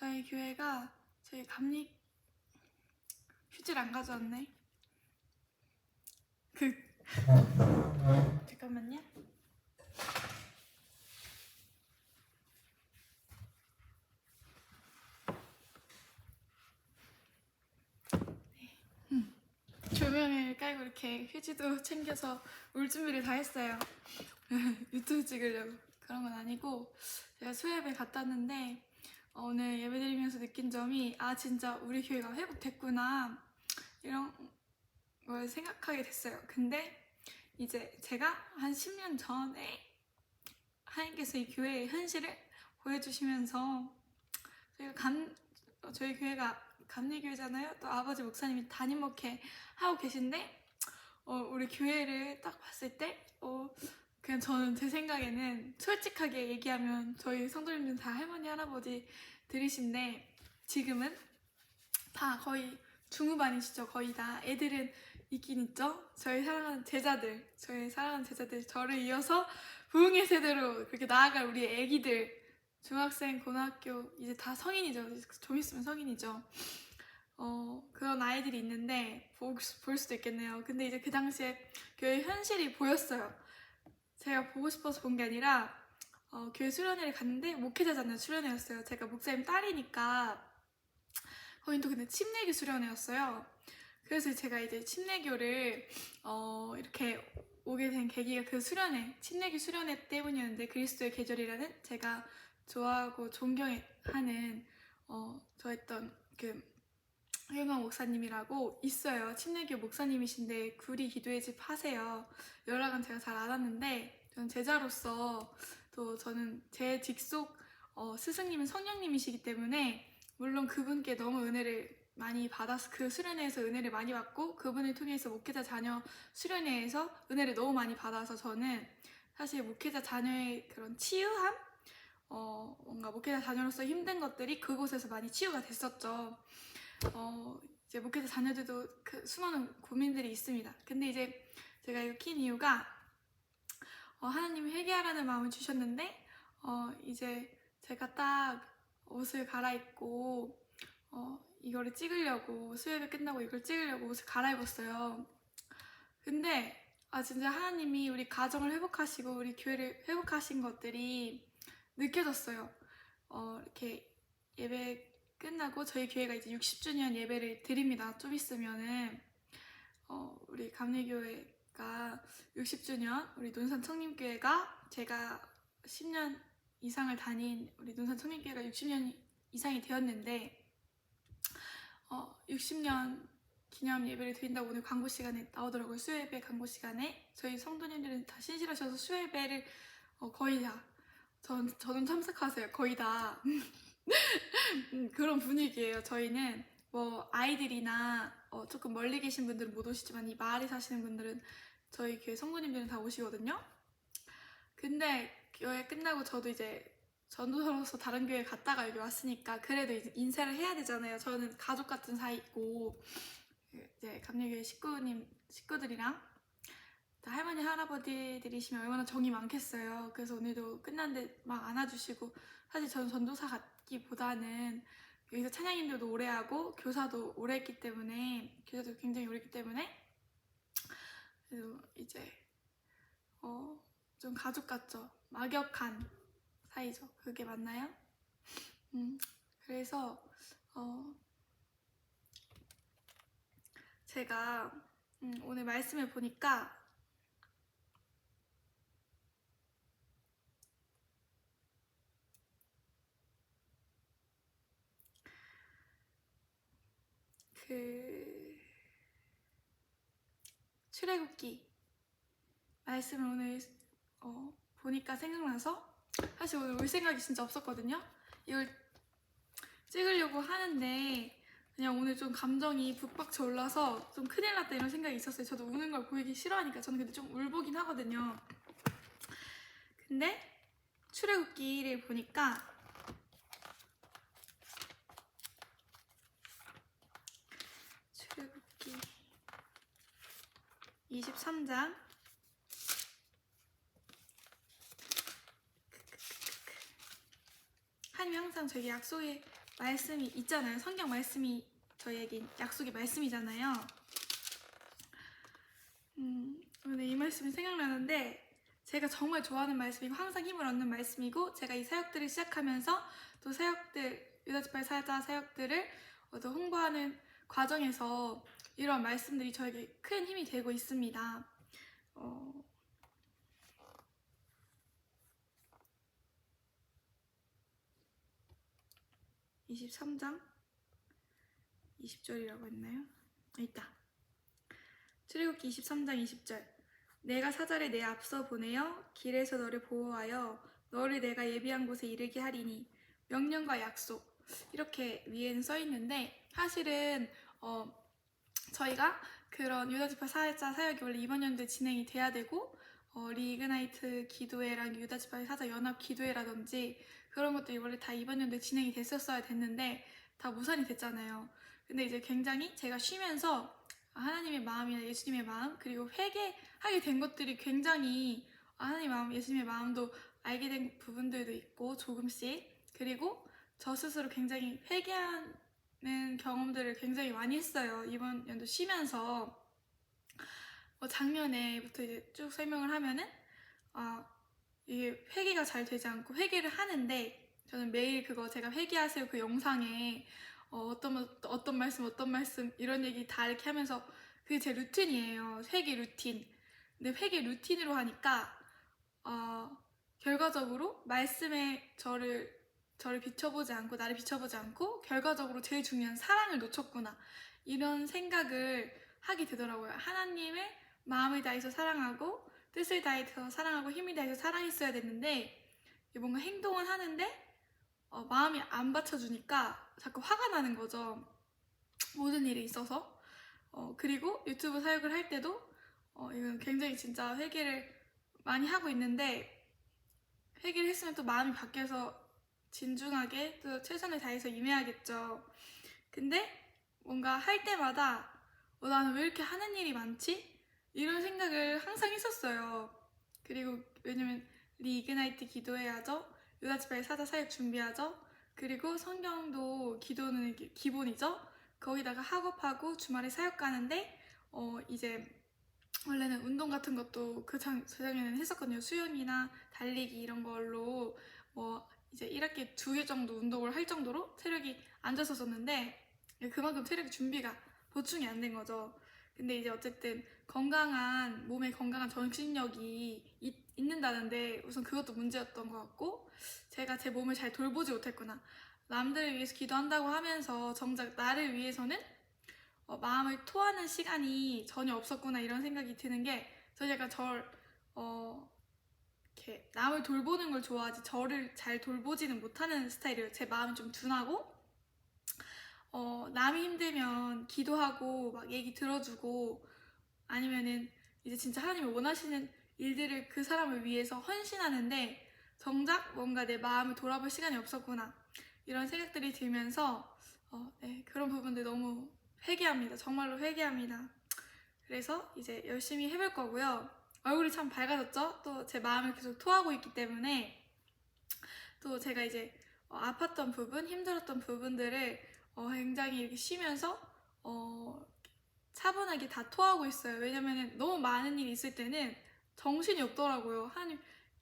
저희 교회가 저희 감리 휴지를 안 가져왔네. 잠깐만요. 조명을 깔고 이렇게 휴지도 챙겨서 올 준비를 다 했어요. 유튜브 찍으려고. 그런 건 아니고 제가 수협에 갔다 왔는데 오늘 예배드리면서 느낀 점이 진짜 우리 교회가 회복됐구나 이런 걸 생각하게 됐어요. 근데 이제 제가 한 10년 전에 하나님께서 이 교회의 현실을 보여주시면서 저희 교회가 감리교회잖아요. 또 아버지 목사님이 담임 목회 하고 계신데 우리 교회를 딱 봤을 때 그냥 저는 제 생각에는 솔직하게 얘기하면 저희 성도님들은 다 할머니 할아버지들이신데 지금은 다 거의 중후반이시죠. 거의 다 애들은 있긴 있죠. 저희 사랑하는 제자들 저를 이어서 부흥의 세대로 그렇게 나아갈 우리 애기들 중학생, 고등학교 이제 다 성인이죠. 좀 있으면 성인이죠. 그런 아이들이 있는데 볼 수도 있겠네요. 근데 이제 그 당시에 교회 현실이 보였어요. 제가 보고 싶어서 본 게 아니라 교회 수련회를 갔는데 목회자잖아요. 수련회였어요. 제가 목사님 딸이니까 거긴 또 근데 침례교 수련회였어요. 그래서 제가 이제 침례교를 이렇게 오게 된 계기가 그 수련회, 침례교 수련회 때문이었는데 그리스도의 계절이라는 제가 좋아하고 존경하는 좋아했던 그 허영광 목사님이라고 있어요. 침례교 목사님이신데 구리 기도의 집 하세요. 연락은 제가 잘 안 왔는데 저는 제자로서 또 저는 제 직속 스승님은 성령님이시기 때문에 물론 그분께 너무 은혜를 많이 받아서 그 수련회에서 은혜를 많이 받고 그분을 통해서 목회자 자녀 수련회에서 은혜를 너무 많이 받아서 저는 사실 목회자 자녀의 그런 치유함? 뭔가 목회자 자녀로서 힘든 것들이 그곳에서 많이 치유가 됐었죠. 이제 목회자 자녀들도 그 수많은 고민들이 있습니다. 근데 이제 제가 이거 킨 이유가 하나님이 회개하라는 마음을 주셨는데 이제 제가 딱 옷을 갈아입고 이거를 찍으려고 수요일에 끝나고 이걸 찍으려고 옷을 갈아입었어요. 근데 진짜 하나님이 우리 가정을 회복하시고 우리 교회를 회복하신 것들이 느껴졌어요. 이렇게 예배 끝나고 저희 교회가 이제 60주년 예배를 드립니다. 좀 있으면은 우리 감리교회가 60주년 우리 논산 청림교회가 제가 10년 이상을 다닌 우리 논산 청림교회가 60년 이상이 되었는데 60년 기념 예배를 드린다고 오늘 광고 시간에 나오더라고요. 수요예배 광고 시간에 저희 성도님들은 다 신실하셔서 수요예배를 거의 다 저는 참석하세요. 거의 다 그런 분위기예요. 저희는 뭐 아이들이나 조금 멀리 계신 분들은 못 오시지만 이 마을에 사시는 분들은 저희 교회 성도님들은 다 오시거든요. 근데 교회 끝나고 저도 이제 전도사로서 다른 교회 갔다가 여기 왔으니까 그래도 이제 인사를 해야 되잖아요. 저는 가족 같은 사이고 이제 감리교회 식구들이랑 할머니 할아버지들이시면 얼마나 정이 많겠어요. 그래서 오늘도 끝났는데 막 안아주시고 사실 저는 전도사 같기보다는 여기서 찬양인들도 오래 하고 교사도 오래 했기 때문에 교사도 굉장히 오래 했기 때문에 그래서 이제 좀 가족 같죠. 막역한 사이죠. 그게 맞나요? 그래서 제가 오늘 말씀을 보니까 출애굽기 말씀을 오늘 보니까 생각나서 사실 오늘 올 생각이 진짜 없었거든요. 이걸 찍으려고 하는데 그냥 오늘 좀 감정이 북박쳐 올라서 좀 큰일 났다 이런 생각이 있었어요. 저도 우는 걸 보이기 싫어하니까 저는 근데 좀 울보긴 하거든요. 근데 출애굽기를 보니까 출애굽기 23장 하나님이 항상 저에게 약속의 말씀이 있잖아요. 성경 말씀이 저희에게 약속의 말씀이잖아요. 근데 이 말씀이 생각나는데 제가 정말 좋아하는 말씀이고 항상 힘을 얻는 말씀이고 제가 이 사역들을 시작하면서 또 사역들 유다지파의 사자 사역들을 또 홍보하는 과정에서 이런 말씀들이 저에게 큰 힘이 되고 있습니다. 23장 20절이라고 했나요? 있다. 출애굽기 23장 20절 내가 사자를 내 앞서 보내어 길에서 너를 보호하여 너를 내가 예비한 곳에 이르게 하리니 명령과 약속 이렇게 위에는 써 있는데 사실은 저희가 그런 유다지파 사회자 사역이 원래 이번 연도에 진행이 돼야 되고 리그나이트 기도회랑 유다지파 사자 연합 기도회라든지 그런 것들이 원래 다 이번 연도에 진행이 됐었어야 됐는데 다 무산이 됐잖아요. 근데 이제 굉장히 제가 쉬면서 하나님의 마음이나 예수님의 마음 그리고 회개하게 된 것들이 굉장히 하나님의 마음, 예수님의 마음도 알게 된 부분들도 있고 조금씩 그리고 저 스스로 굉장히 회개하는 경험들을 굉장히 많이 했어요. 이번 연도 쉬면서 작년에부터 이제 쭉 설명을 하면은 이게 회개가 잘 되지 않고 회개를 하는데 저는 매일 그거 제가 회개하세요 그 영상에 어떤 말씀 이런 얘기 다 이렇게 하면서 그게 제 루틴이에요. 회개 루틴. 근데 회개 루틴으로 하니까 결과적으로 말씀에 저를 비춰보지 않고 나를 비춰보지 않고 결과적으로 제일 중요한 사랑을 놓쳤구나 이런 생각을 하게 되더라고요. 하나님을 마음을 다해서 사랑하고 뜻을 다해서 사랑하고 힘을 다해서 사랑했어야 됐는데 뭔가 행동은 하는데 마음이 안 받쳐주니까 자꾸 화가 나는 거죠. 모든 일에 있어서. 그리고 유튜브 사역을 할 때도 이건 굉장히 진짜 회개를 많이 하고 있는데 회개를 했으면 또 마음이 바뀌어서 진중하게 또 최선을 다해서 임해야겠죠. 근데 뭔가 할 때마다 나는 왜 이렇게 하는 일이 많지? 이런 생각을 항상 했었어요. 그리고 왜냐면 리그나이트 기도해야죠. 유다지파의 사자 사역 준비하죠. 그리고 성경도 기도는 기본이죠. 거기다가 학업하고 주말에 사역 가는데 이제 원래는 운동 같은 것도 그 작년에는 했었거든요. 수영이나 달리기 이런 걸로 이제 1학기에 2개 정도 운동을 할 정도로 체력이 안 좋았었는데 그만큼 체력 준비가 보충이 안 된 거죠. 근데 이제 어쨌든 몸에 건강한 정신력이 있는다는데 우선 그것도 문제였던 것 같고 제가 제 몸을 잘 돌보지 못했구나. 남들을 위해서 기도한다고 하면서 정작 나를 위해서는 마음을 토하는 시간이 전혀 없었구나 이런 생각이 드는 게 저는 약간 이렇게 남을 돌보는 걸 좋아하지 저를 잘 돌보지는 못하는 스타일이에요. 제 마음이 좀 둔하고 남이 힘들면 기도하고 막 얘기 들어주고 아니면은 이제 진짜 하나님이 원하시는 일들을 그 사람을 위해서 헌신하는데 정작 뭔가 내 마음을 돌아볼 시간이 없었구나 이런 생각들이 들면서 네, 그런 부분들 너무 회개합니다. 정말로 회개합니다. 그래서 이제 열심히 해볼 거고요. 얼굴이 참 밝아졌죠? 또 제 마음을 계속 토하고 있기 때문에 또 제가 이제 아팠던 부분, 힘들었던 부분들을 굉장히 이렇게 쉬면서 차분하게 다 토하고 있어요. 왜냐면 너무 많은 일이 있을 때는 정신이 없더라고요. 하나님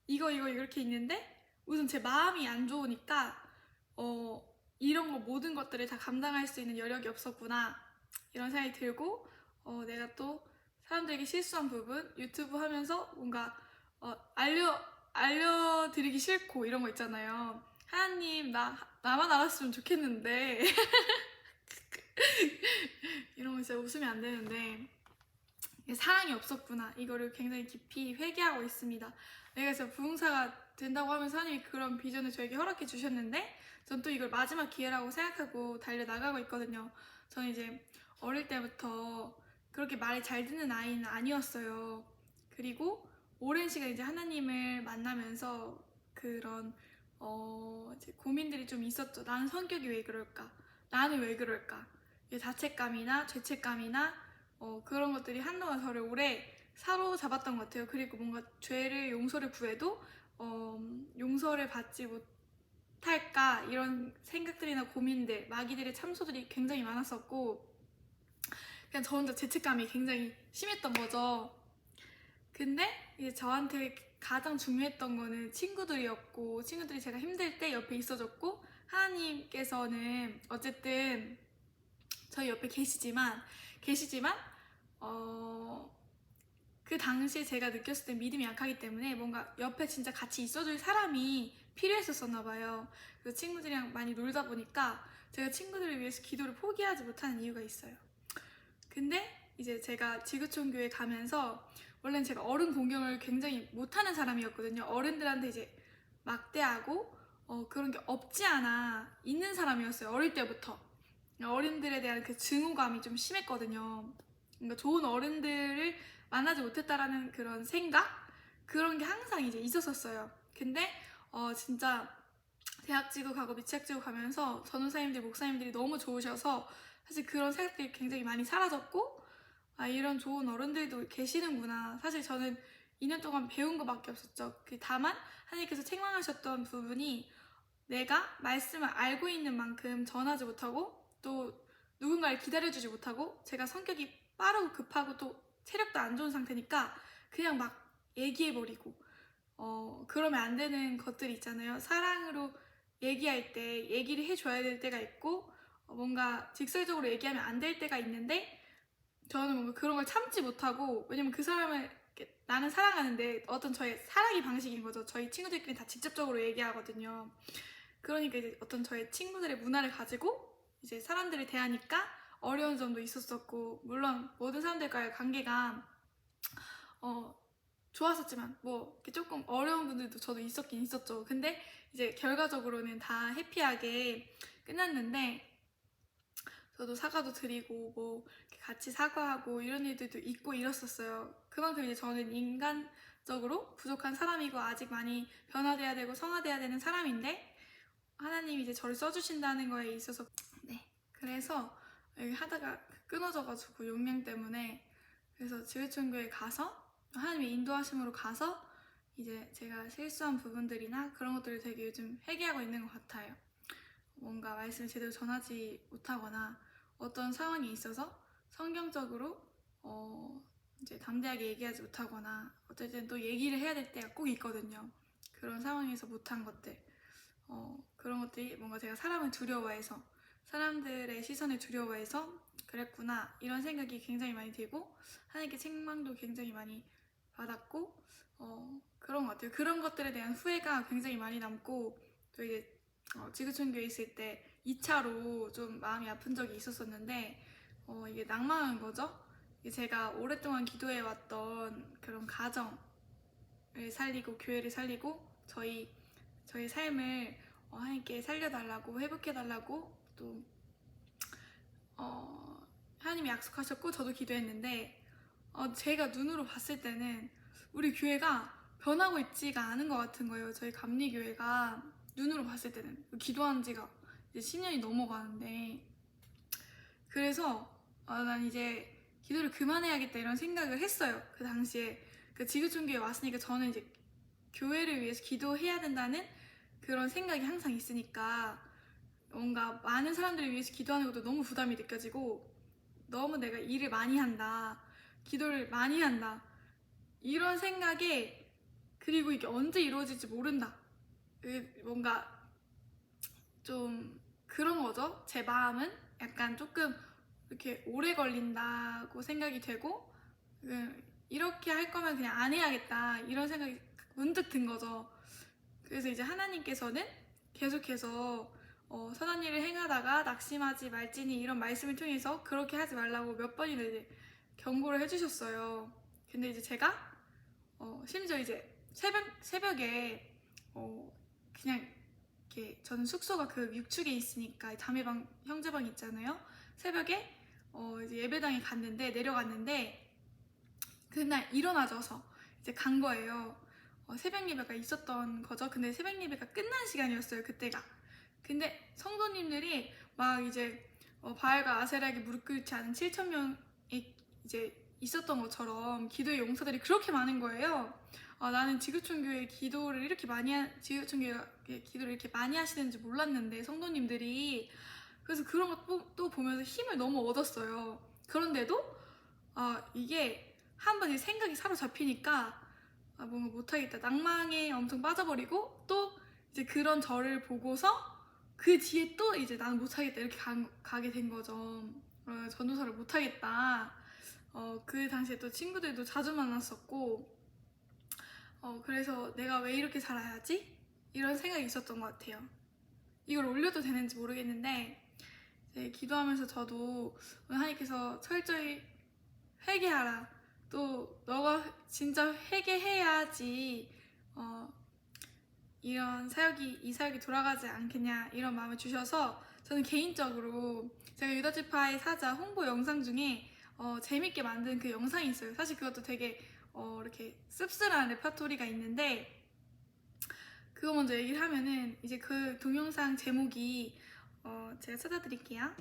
이거 이렇게 있는데 우선 제 마음이 안 좋으니까 이런 거 모든 것들을 다 감당할 수 있는 여력이 없었구나 이런 생각이 들고 내가 또 사람들에게 실수한 부분 유튜브 하면서 뭔가 알려드리기 싫고 이런 거 있잖아요. 하나님 나만 알았으면 좋겠는데 이런 거 진짜 웃으면 안 되는데 사랑이 없었구나 이거를 굉장히 깊이 회개하고 있습니다. 내가 진짜 부흥사가 된다고 하면서 하나님이 그런 비전을 저에게 허락해 주셨는데 전 또 이걸 마지막 기회라고 생각하고 달려나가고 있거든요. 저는 이제 어릴 때부터 그렇게 말이 잘 듣는 아이는 아니었어요. 그리고 오랜 시간 이제 하나님을 만나면서 그런 이제 고민들이 좀 있었죠. 나는 성격이 왜 그럴까? 나는 왜 그럴까? 자책감이나 죄책감이나 그런 것들이 한동안 저를 오래 사로잡았던 것 같아요. 그리고 뭔가 죄를 용서를 구해도 용서를 받지 못할까 이런 생각들이나 고민들, 마귀들의 참소들이 굉장히 많았었고 그냥 저 혼자 죄책감이 굉장히 심했던 거죠. 근데 이제 저한테 가장 중요했던 거는 친구들이었고 친구들이 제가 힘들 때 옆에 있어줬고 하나님께서는 어쨌든 저희 옆에 계시지만 그 당시에 제가 느꼈을 때 믿음이 약하기 때문에 뭔가 옆에 진짜 같이 있어줄 사람이 필요했었나 봐요. 그래서 친구들이랑 많이 놀다 보니까 제가 친구들을 위해서 기도를 포기하지 못하는 이유가 있어요. 근데 이제 제가 지구촌교회 가면서 원래는 제가 어른 공경을 굉장히 못하는 사람이었거든요. 어른들한테 이제 막대하고 그런 게 없지 않아 있는 사람이었어요. 어릴 때부터. 어른들에 대한 그 증오감이 좀 심했거든요. 그러니까 좋은 어른들을 만나지 못했다라는 그런 생각? 그런 게 항상 이제 있었었어요. 근데 진짜 대학지구 가고 미취학지구 가면서 전도사님들, 목사님들이 너무 좋으셔서 사실 그런 생각들이 굉장히 많이 사라졌고 아 이런 좋은 어른들도 계시는구나. 사실 저는 2년 동안 배운 것밖에 없었죠. 다만 하나님께서 책망하셨던 부분이 내가 말씀을 알고 있는 만큼 전하지 못하고 또 누군가를 기다려주지 못하고 제가 성격이 빠르고 급하고 또 체력도 안 좋은 상태니까 그냥 막 얘기해버리고 그러면 안 되는 것들이 있잖아요. 사랑으로 얘기할 때 얘기를 해줘야 될 때가 있고 뭔가 직설적으로 얘기하면 안 될 때가 있는데 저는 뭔가 그런 걸 참지 못하고 왜냐면 그 사람을 나는 사랑하는데 어떤 저의 사랑의 방식인 거죠. 저희 친구들끼리 다 직접적으로 얘기하거든요. 그러니까 이제 어떤 저의 친구들의 문화를 가지고 이제 사람들을 대하니까 어려운 점도 있었었고 물론 모든 사람들과의 관계가 좋았었지만 뭐 이렇게 조금 어려운 분들도 저도 있었긴 있었죠. 근데 이제 결과적으로는 다 해피하게 끝났는데 저도 사과도 드리고 뭐 같이 사과하고 이런 일들도 있고 이랬었어요. 그만큼 이제 저는 인간적으로 부족한 사람이고 아직 많이 변화돼야 되고 성화돼야 되는 사람인데 하나님이 이제 저를 써주신다는 거에 있어서 네 그래서 여기 하다가 끊어져가지고 용량 때문에 그래서 지구촌교회 가서 하나님의 인도하심으로 가서 이제 제가 실수한 부분들이나 그런 것들을 되게 요즘 회개하고 있는 것 같아요. 뭔가 말씀을 제대로 전하지 못하거나 어떤 상황이 있어서 성경적으로 이제 담대하게 얘기하지 못하거나 어쨌든 또 얘기를 해야 될 때가 꼭 있거든요. 그런 상황에서 못한 것들 그런 것들이 뭔가 제가 사람을 두려워해서 사람들의 시선을 두려워해서 그랬구나 이런 생각이 굉장히 많이 들고 하나님께 책망도 굉장히 많이 받았고 그런 것 같아요. 그런 것들에 대한 후회가 굉장히 많이 남고 또 이제 지구촌교회 있을 때 2차로 좀 마음이 아픈 적이 있었었는데 이게 낭만한 거죠. 이게 제가 오랫동안 기도해왔던 그런 가정을 살리고 교회를 살리고 저희 삶을 하나님께 살려달라고 회복해달라고 또 하나님이 약속하셨고 저도 기도했는데 제가 눈으로 봤을 때는 우리 교회가 변하고 있지가 않은 것 같은 거예요. 저희 감리교회가 눈으로 봤을 때는 기도한 지가 이제 10년이 넘어가는데 그래서 난 이제 기도를 그만해야겠다 이런 생각을 했어요. 그 당시에 그 지구촌교회에 왔으니까 저는 이제 교회를 위해서 기도해야 된다는 그런 생각이 항상 있으니까 뭔가 많은 사람들을 위해서 기도하는 것도 너무 부담이 느껴지고 너무 내가 일을 많이 한다 기도를 많이 한다 이런 생각에 그리고 이게 언제 이루어질지 모른다 뭔가 좀 그런 거죠. 제 마음은 약간 조금 이렇게 오래 걸린다고 생각이 되고 이렇게 할 거면 그냥 안 해야겠다 이런 생각이 문득 든 거죠. 그래서 이제 하나님께서는 계속해서 선한 일을 행하다가 낙심하지 말지니 이런 말씀을 통해서 그렇게 하지 말라고 몇 번이나 이제 경고를 해주셨어요. 근데 이제 제가 심지어 이제 새벽에 그냥 이렇게 저는 숙소가 그 6축에 있으니까 자매방 형제방 있잖아요. 새벽에 이제 예배당에 갔는데 내려갔는데 그날 일어나져서 이제 간 거예요. 새벽 예배가 있었던 거죠. 근데 새벽 예배가 끝난 시간이었어요. 그때가. 근데 성도님들이 막 이제 바알과 아세라에게 무릎 꿇지 않은 7,000명이 이제 있었던 것처럼 기도의 용사들이 그렇게 많은 거예요. 나는 지구촌교회 기도를 이렇게 지구촌교회 기도를 이렇게 많이 하시는지 몰랐는데 성도님들이. 그래서 그런 거 또 보면서 힘을 너무 얻었어요. 그런데도 이게 한번 생각이 사로잡히니까 뭔가 못하겠다, 낭망에 엄청 빠져버리고, 또 이제 그런 저를 보고서 그 뒤에 또 이제 나는 못하겠다 이렇게 가게 된 거죠. 전도사를 못하겠다. 그 당시에 또 친구들도 자주 만났었고, 그래서 내가 왜 이렇게 살아야지? 이런 생각이 있었던 것 같아요. 이걸 올려도 되는지 모르겠는데, 기도하면서 저도 하나님께서 철저히 회개하라, 또 너가 진짜 회개해야지 이 사역이 돌아가지 않겠냐, 이런 마음을 주셔서, 저는 개인적으로 제가 유다지파의 사자 홍보 영상 중에 재밌게 만든 그 영상이 있어요. 사실 그것도 되게 이렇게 씁쓸한 레파토리가 있는데, 그거 먼저 얘기를 하면은, 이제 그 동영상 제목이 제가 찾아드릴게요.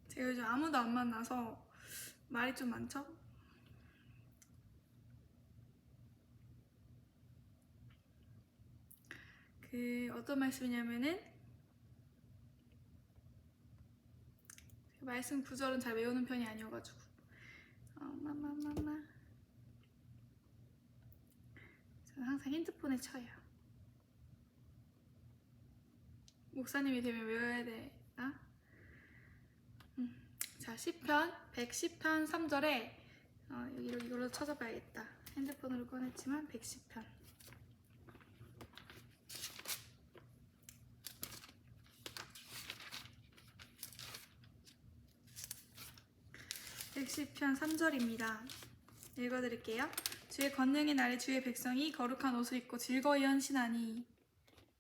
제가 요즘 아무도 안 만나서 말이 좀 많죠? 어떤 말씀이냐면은, 말씀 구절은 잘 외우는 편이 아니어가지고 저는 항상 핸드폰에 쳐요. 목사님이 되면 외워야 되나? 자, 시편 110편 3절에 이걸로 찾아봐야겠다. 핸드폰으로 꺼냈지만 110편 110편 3절입니다. 읽어드릴게요. 주의 권능의 날에 주의 백성이 거룩한 옷을 입고 즐거이 헌신하니,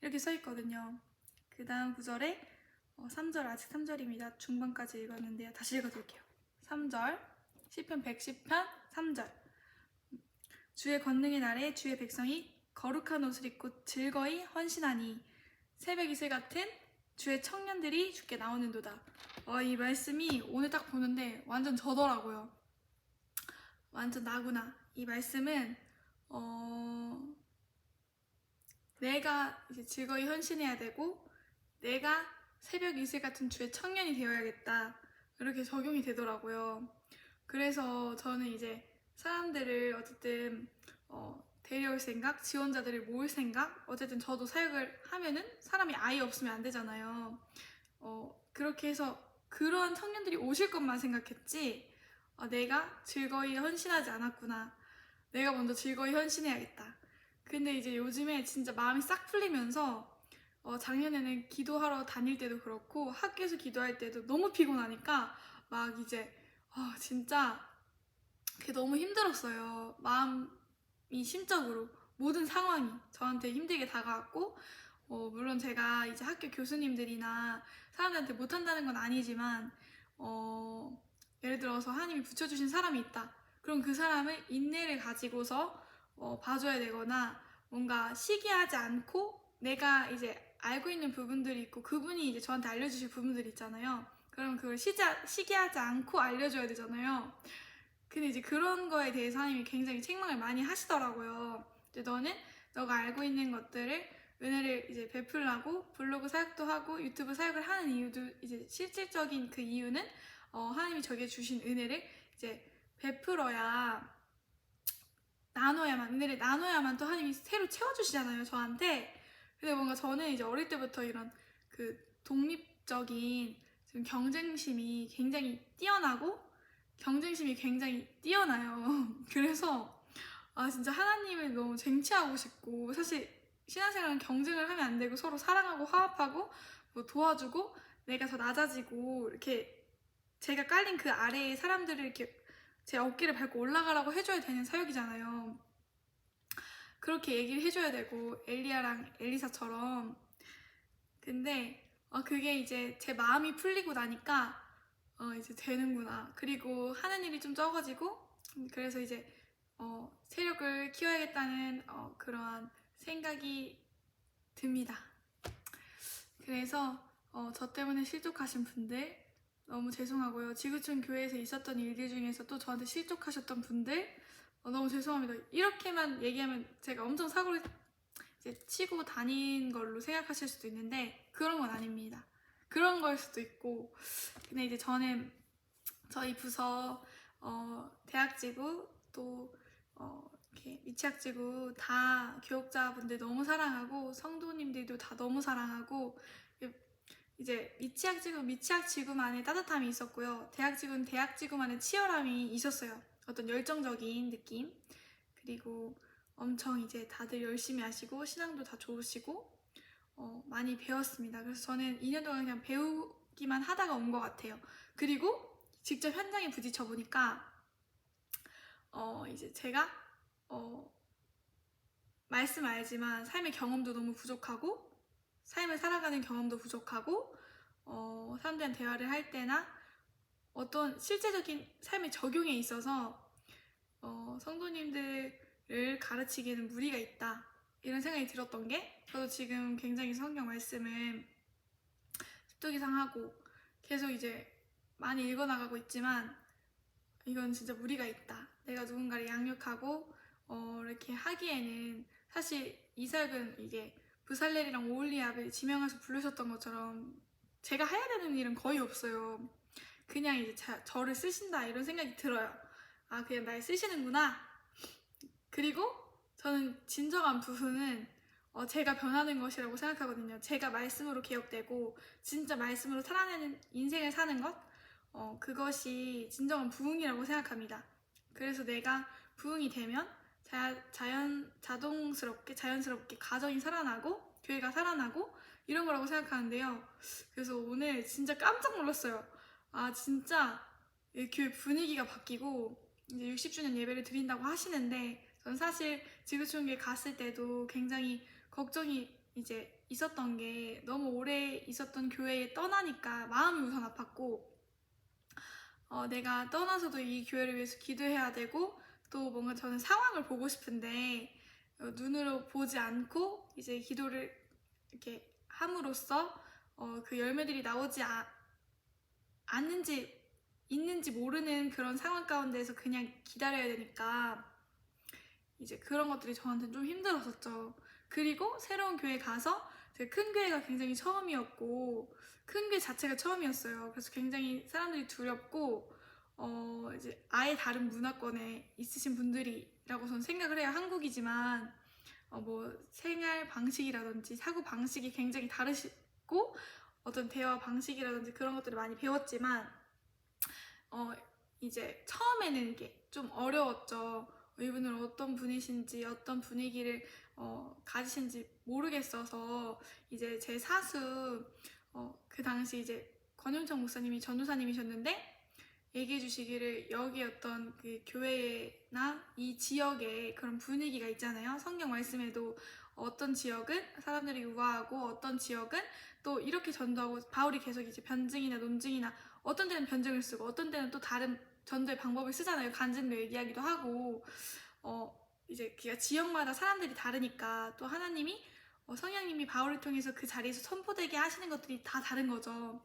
이렇게 써있거든요. 그 다음 구절에 3절, 아직 3절입니다. 중반까지 읽었는데요. 다시 읽어드릴게요. 3절, 시편 110편 3절. 주의 권능의 날에 주의 백성이 거룩한 옷을 입고 즐거이 헌신하니, 새벽 이슬 같은 주의 청년들이 주께 나오는도다. 이 말씀이 오늘 딱 보는데 완전 저더라고요. 완전 나구나. 이 말씀은 내가 이제 즐거이 헌신해야 되고, 내가 새벽 이슬 같은 주의 청년이 되어야겠다, 이렇게 적용이 되더라고요. 그래서 저는 이제 사람들을 어쨌든 데려올 생각, 지원자들을 모을 생각, 어쨌든 저도 사역을 하면은 사람이 아예 없으면 안 되잖아요. 그렇게 해서 그러한 청년들이 오실 것만 생각했지, 내가 즐거이 헌신하지 않았구나, 내가 먼저 즐거이 헌신해야겠다. 근데 이제 요즘에 진짜 마음이 싹 풀리면서 작년에는 기도하러 다닐 때도 그렇고 학교에서 기도할 때도 너무 피곤하니까 막 이제 진짜 그게 너무 힘들었어요. 마음이, 심적으로 모든 상황이 저한테 힘들게 다가왔고, 물론 제가 이제 학교 교수님들이나 사람들한테 못한다는 건 아니지만 예를 들어서 하나님이 붙여주신 사람이 있다, 그럼 그 사람을 인내를 가지고서 봐줘야 되거나, 뭔가 시기하지 않고 내가 이제 알고 있는 부분들이 있고 그분이 이제 저한테 알려주실 부분들이 있잖아요. 그럼 그걸 시기하지 않고 알려줘야 되잖아요. 근데 이제 그런 거에 대해서 하나님이 굉장히 책망을 많이 하시더라고요. 이제 너가 알고 있는 것들을, 은혜를 이제 베풀라고 블로그 사역도 하고 유튜브 사역을 하는 이유도, 이제 실질적인 그 이유는 하나님이 저에게 주신 은혜를 이제 베풀어야, 은혜를 나눠야만 또 하나님이 새로 채워주시잖아요, 저한테. 근데 뭔가 저는 이제 어릴 때부터 이런 그 독립적인 지금 경쟁심이 굉장히 뛰어나요. 그래서 진짜 하나님을 너무 쟁취하고 싶고, 사실 신앙생활은 경쟁을 하면 안 되고 서로 사랑하고 화합하고 뭐 도와주고, 내가 더 낮아지고 이렇게 제가 깔린 그 아래에 사람들을 이렇게 제 어깨를 밟고 올라가라고 해줘야 되는 사역이잖아요. 그렇게 얘기를 해줘야 되고, 엘리야랑 엘리사처럼. 근데 그게 이제 제 마음이 풀리고 나니까 이제 되는구나. 그리고 하는 일이 좀 적어지고, 그래서 이제 세력을 키워야겠다는 그러한 생각이 듭니다. 그래서 저 때문에 실족하신 분들 너무 죄송하고요. 지구촌 교회에서 있었던 일들 중에서 또 저한테 실족하셨던 분들 너무 죄송합니다. 이렇게만 얘기하면 제가 엄청 사고를 이제 치고 다닌 걸로 생각하실 수도 있는데 그런 건 아닙니다. 그런 걸 수도 있고, 근데 이제 저는 저희 부서 대학지구 또 이렇게 미취학지구 다 교육자분들 너무 사랑하고 성도님들도 다 너무 사랑하고, 이제 미취학지구만의 따뜻함이 있었고요. 대학지구는 대학지구만의 치열함이 있었어요. 어떤 열정적인 느낌, 그리고 엄청 이제 다들 열심히 하시고 신앙도 다 좋으시고 많이 배웠습니다. 그래서 저는 2년 동안 그냥 배우기만 하다가 온 것 같아요. 그리고 직접 현장에 부딪혀 보니까 이제 제가 말씀 알지만 삶의 경험도 너무 부족하고 삶을 살아가는 경험도 부족하고 사람들이랑 대화를 할 때나 어떤 실제적인 삶의 적용에 있어서 성도님들을 가르치기에는 무리가 있다, 이런 생각이 들었던 게, 저도 지금 굉장히 성경 말씀을 습득이상하고 계속 이제 많이 읽어나가고 있지만 이건 진짜 무리가 있다. 내가 누군가를 양육하고 이렇게 하기에는, 사실 이삭은 이게 부살렐이랑 오홀리압을 지명해서 부르셨던 것처럼 제가 해야 되는 일은 거의 없어요. 그냥 이제 저를 쓰신다, 이런 생각이 들어요. 아, 그냥 날 쓰시는구나. 그리고 저는 진정한 부흥은 제가 변하는 것이라고 생각하거든요. 제가 말씀으로 개혁되고 진짜 말씀으로 살아내는 인생을 사는 것, 그것이 진정한 부흥이라고 생각합니다. 그래서 내가 부흥이 되면 자연스럽게 가정이 살아나고 교회가 살아나고 이런 거라고 생각하는데요. 그래서 오늘 진짜 깜짝 놀랐어요. 아, 진짜 교회 분위기가 바뀌고 이제 60주년 예배를 드린다고 하시는데, 전 사실 지구촌교회 갔을 때도 굉장히 걱정이 이제 있었던 게, 너무 오래 있었던 교회에 떠나니까 마음이 우선 아팠고, 내가 떠나서도 이 교회를 위해서 기도해야 되고, 또 뭔가 저는 상황을 보고 싶은데 눈으로 보지 않고 이제 기도를 이렇게 함으로써 그 열매들이 나오지 않는지 있는지 모르는 그런 상황 가운데서 그냥 기다려야 되니까 이제 그런 것들이 저한테는 좀 힘들었었죠. 그리고 새로운 교회 가서 제가 큰 교회가 굉장히 처음이었고 큰 교회 자체가 처음이었어요. 그래서 굉장히 사람들이 두렵고 이제 아예 다른 문화권에 있으신 분들이라고 저는 생각을 해요. 한국이지만 뭐 생활 방식이라든지 사고 방식이 굉장히 다르시고 어떤 대화 방식이라든지 그런 것들을 많이 배웠지만 이제 처음에는 이게 좀 어려웠죠. 이분은 어떤 분이신지 어떤 분위기를 가지신지 모르겠어서 이제 제 사수 그 당시 이제 권용청 목사님이 전도사님이셨는데 얘기해 주시기를, 여기 어떤 그 교회나 이 지역에 그런 분위기가 있잖아요. 성경 말씀에도 어떤 지역은 사람들이 우아하고 어떤 지역은 또 이렇게 전도하고, 바울이 계속 이제 변증이나 논증이나 어떤 때는 변증을 쓰고 어떤 때는 또 다른 전도의 방법을 쓰잖아요. 간증도 얘기하기도 하고 이제 그가 지역마다 사람들이 다르니까 또 하나님이 성령님이 바울을 통해서 그 자리에서 선포되게 하시는 것들이 다 다른 거죠.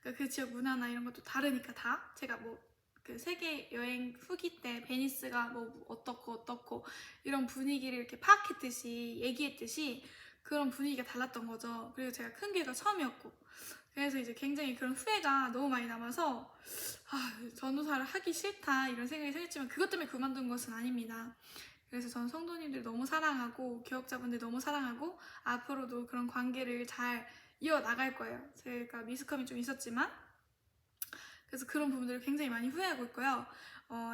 그러니까 그 지역 문화나 이런 것도 다르니까 다 제가 뭐 그 세계 여행 후기 때 베니스가 뭐 어떻고 이런 분위기를 이렇게 파악했듯이 얘기했듯이 그런 분위기가 달랐던 거죠. 그리고 제가 큰 교회가 처음이었고, 그래서 이제 굉장히 그런 후회가 너무 많이 남아서 전도사를 하기 싫다 이런 생각이 생겼지만 그것 때문에 그만둔 것은 아닙니다. 그래서 저는 성도님들 너무 사랑하고 교역자분들 너무 사랑하고 앞으로도 그런 관계를 잘 이어나갈 거예요. 제가 미숙함이 좀 있었지만, 그래서 그런 부분들을 굉장히 많이 후회하고 있고요.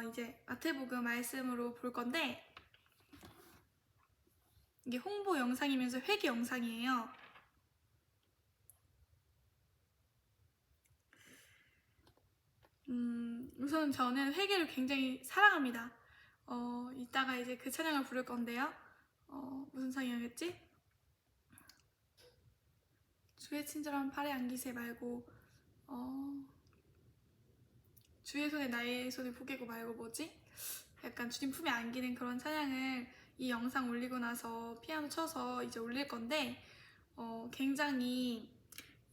이제 마태복음 말씀으로 볼 건데, 이게 홍보 영상이면서 회개 영상이에요. 우선 저는 회개를 굉장히 사랑합니다. 이따가 이제 그 찬양을 부를 건데요. 무슨 찬양이었지? 주의 친절한 팔에 안기세 말고 주의 손에 나의 손을 포개고 말고 뭐지? 약간 주님 품에 안기는 그런 찬양을 이 영상 올리고 나서 피아노 쳐서 이제 올릴 건데 굉장히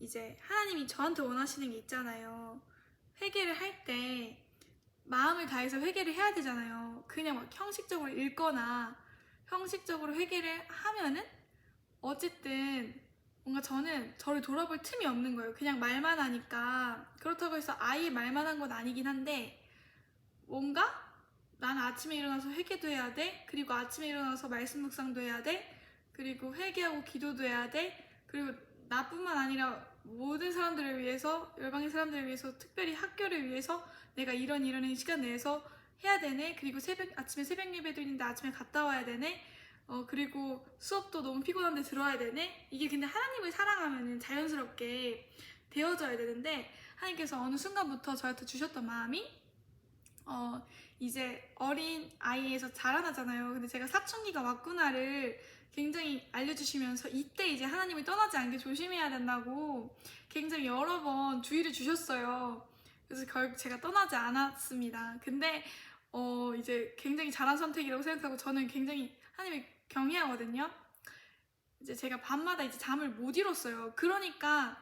이제 하나님이 저한테 원하시는 게 있잖아요. 회개를 할 때 마음을 다해서 회개를 해야 되잖아요. 그냥 막 형식적으로 읽거나 형식적으로 회개를 하면은 어쨌든 뭔가 저는 저를 돌아볼 틈이 없는 거예요. 그냥 말만 하니까. 그렇다고 해서 아예 말만 한 건 아니긴 한데 뭔가 나는 아침에 일어나서 회개도 해야 돼. 그리고 아침에 일어나서 말씀 묵상도 해야 돼. 그리고 회개하고 기도도 해야 돼. 그리고 나뿐만 아니라 모든 사람들을 위해서, 열방의 사람들을 위해서, 특별히 학교를 위해서 내가 이런 시간 내에서 해야 되네. 그리고 아침에 새벽 예배도 있는데 아침에 갔다 와야 되네. 그리고 수업도 너무 피곤한데 들어야 되네. 이게 근데 하나님을 사랑하면 자연스럽게 되어져야 되는데 하나님께서 어느 순간부터 저한테 주셨던 마음이 이제 어린 아이에서 자라나잖아요. 근데 제가 사춘기가 왔구나를 굉장히 알려주시면서 이때 이제 하나님을 떠나지 않게 조심해야 된다고 굉장히 여러 번 주의를 주셨어요. 그래서 결국 제가 떠나지 않았습니다. 근데 이제 굉장히 잘한 선택이라고 생각하고 저는 굉장히 하나님을 경외하거든요. 이제 제가 밤마다 이제 잠을 못 이뤘어요. 그러니까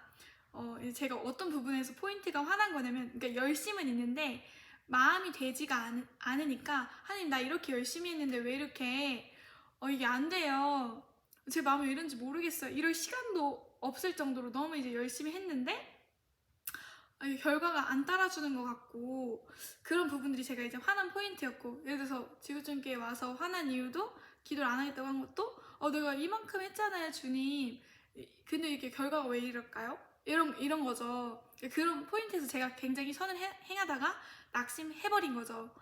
이제 제가 어떤 부분에서 포인트가 화난 거냐면, 그러니까 열심은 있는데 마음이 되지가 않으니까 하나님 나 이렇게 열심히 했는데 왜 이렇게 이게 안 돼요. 제 마음이 왜 이런지 모르겠어요. 이럴 시간도 없을 정도로 너무 이제 열심히 했는데 결과가 안 따라주는 것 같고 그런 부분들이 제가 이제 화난 포인트였고, 예를 들어서 지구촌교회 와서 화난 이유도 기도를 안 하겠다고 한 것도 내가 이만큼 했잖아요 주님, 근데 이게 결과가 왜 이럴까요? 이런 거죠. 그런 포인트에서 제가 굉장히 선을 행하다가 낙심해버린 거죠.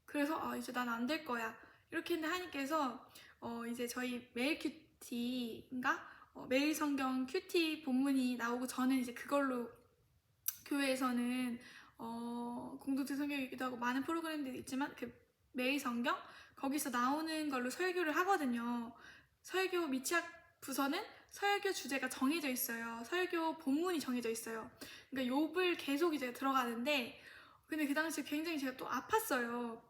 그래서 이제 난 안 될 거야 이렇게 했는데 하나님께서 이제 저희 매일 큐티인가 매일 성경 큐티 본문이 나오고, 저는 이제 그걸로 교회에서는 공동체 성경이기도 하고 많은 프로그램들이 있지만 그 매일 성경 거기서 나오는 걸로 설교를 하거든요. 설교 미취학 부서는 설교 주제가 정해져 있어요. 설교 본문이 정해져 있어요. 그러니까 욥을 계속 이제 들어가는데, 근데 그 당시에 굉장히 제가 또 아팠어요.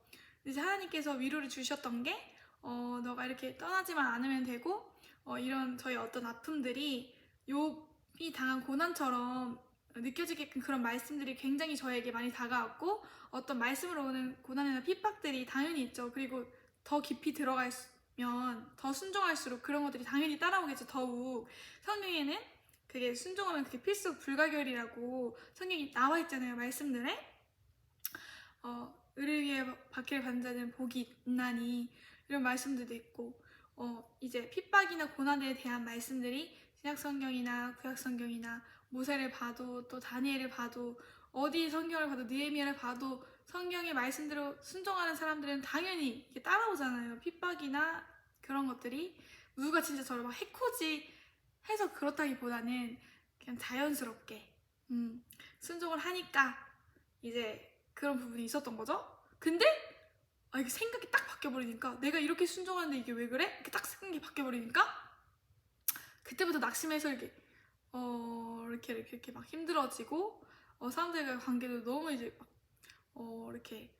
이제 하나님께서 위로를 주셨던 게 너가 이렇게 떠나지만 않으면 되고 이런 저희 어떤 아픔들이 욥이 당한 고난처럼 느껴지게끔 그런 말씀들이 굉장히 저에게 많이 다가왔고, 어떤 말씀으로 오는 고난이나 핍박들이 당연히 있죠. 그리고 더 깊이 들어가면 더 순종할수록 그런 것들이 당연히 따라오겠죠. 더욱 성경에는 그게 순종하면 그게 필수 불가결이라고 성경이 나와 있잖아요. 말씀들에 의를 위해 박해를 받는 자는 복이 있나니 이런 말씀들도 있고, 이제 핍박이나 고난에 대한 말씀들이 신약성경이나 구약성경이나 모세를 봐도 또 다니엘을 봐도 어디 성경을 봐도 느헤미야를 봐도 성경의 말씀대로 순종하는 사람들은 당연히 이렇게 따라오잖아요. 핍박이나 그런 것들이 누가 진짜 저를 막 해코지 해서 그렇다기보다는 그냥 자연스럽게 순종을 하니까 이제 그런 부분이 있었던 거죠. 근데 이게 생각이 딱 바뀌어버리니까, 내가 이렇게 순종하는데 이게 왜 그래? 이렇게 딱 생각이 바뀌어버리니까 그때부터 낙심해서 이렇게 막 힘들어지고 사람들과의 관계도 너무 이제 막 이렇게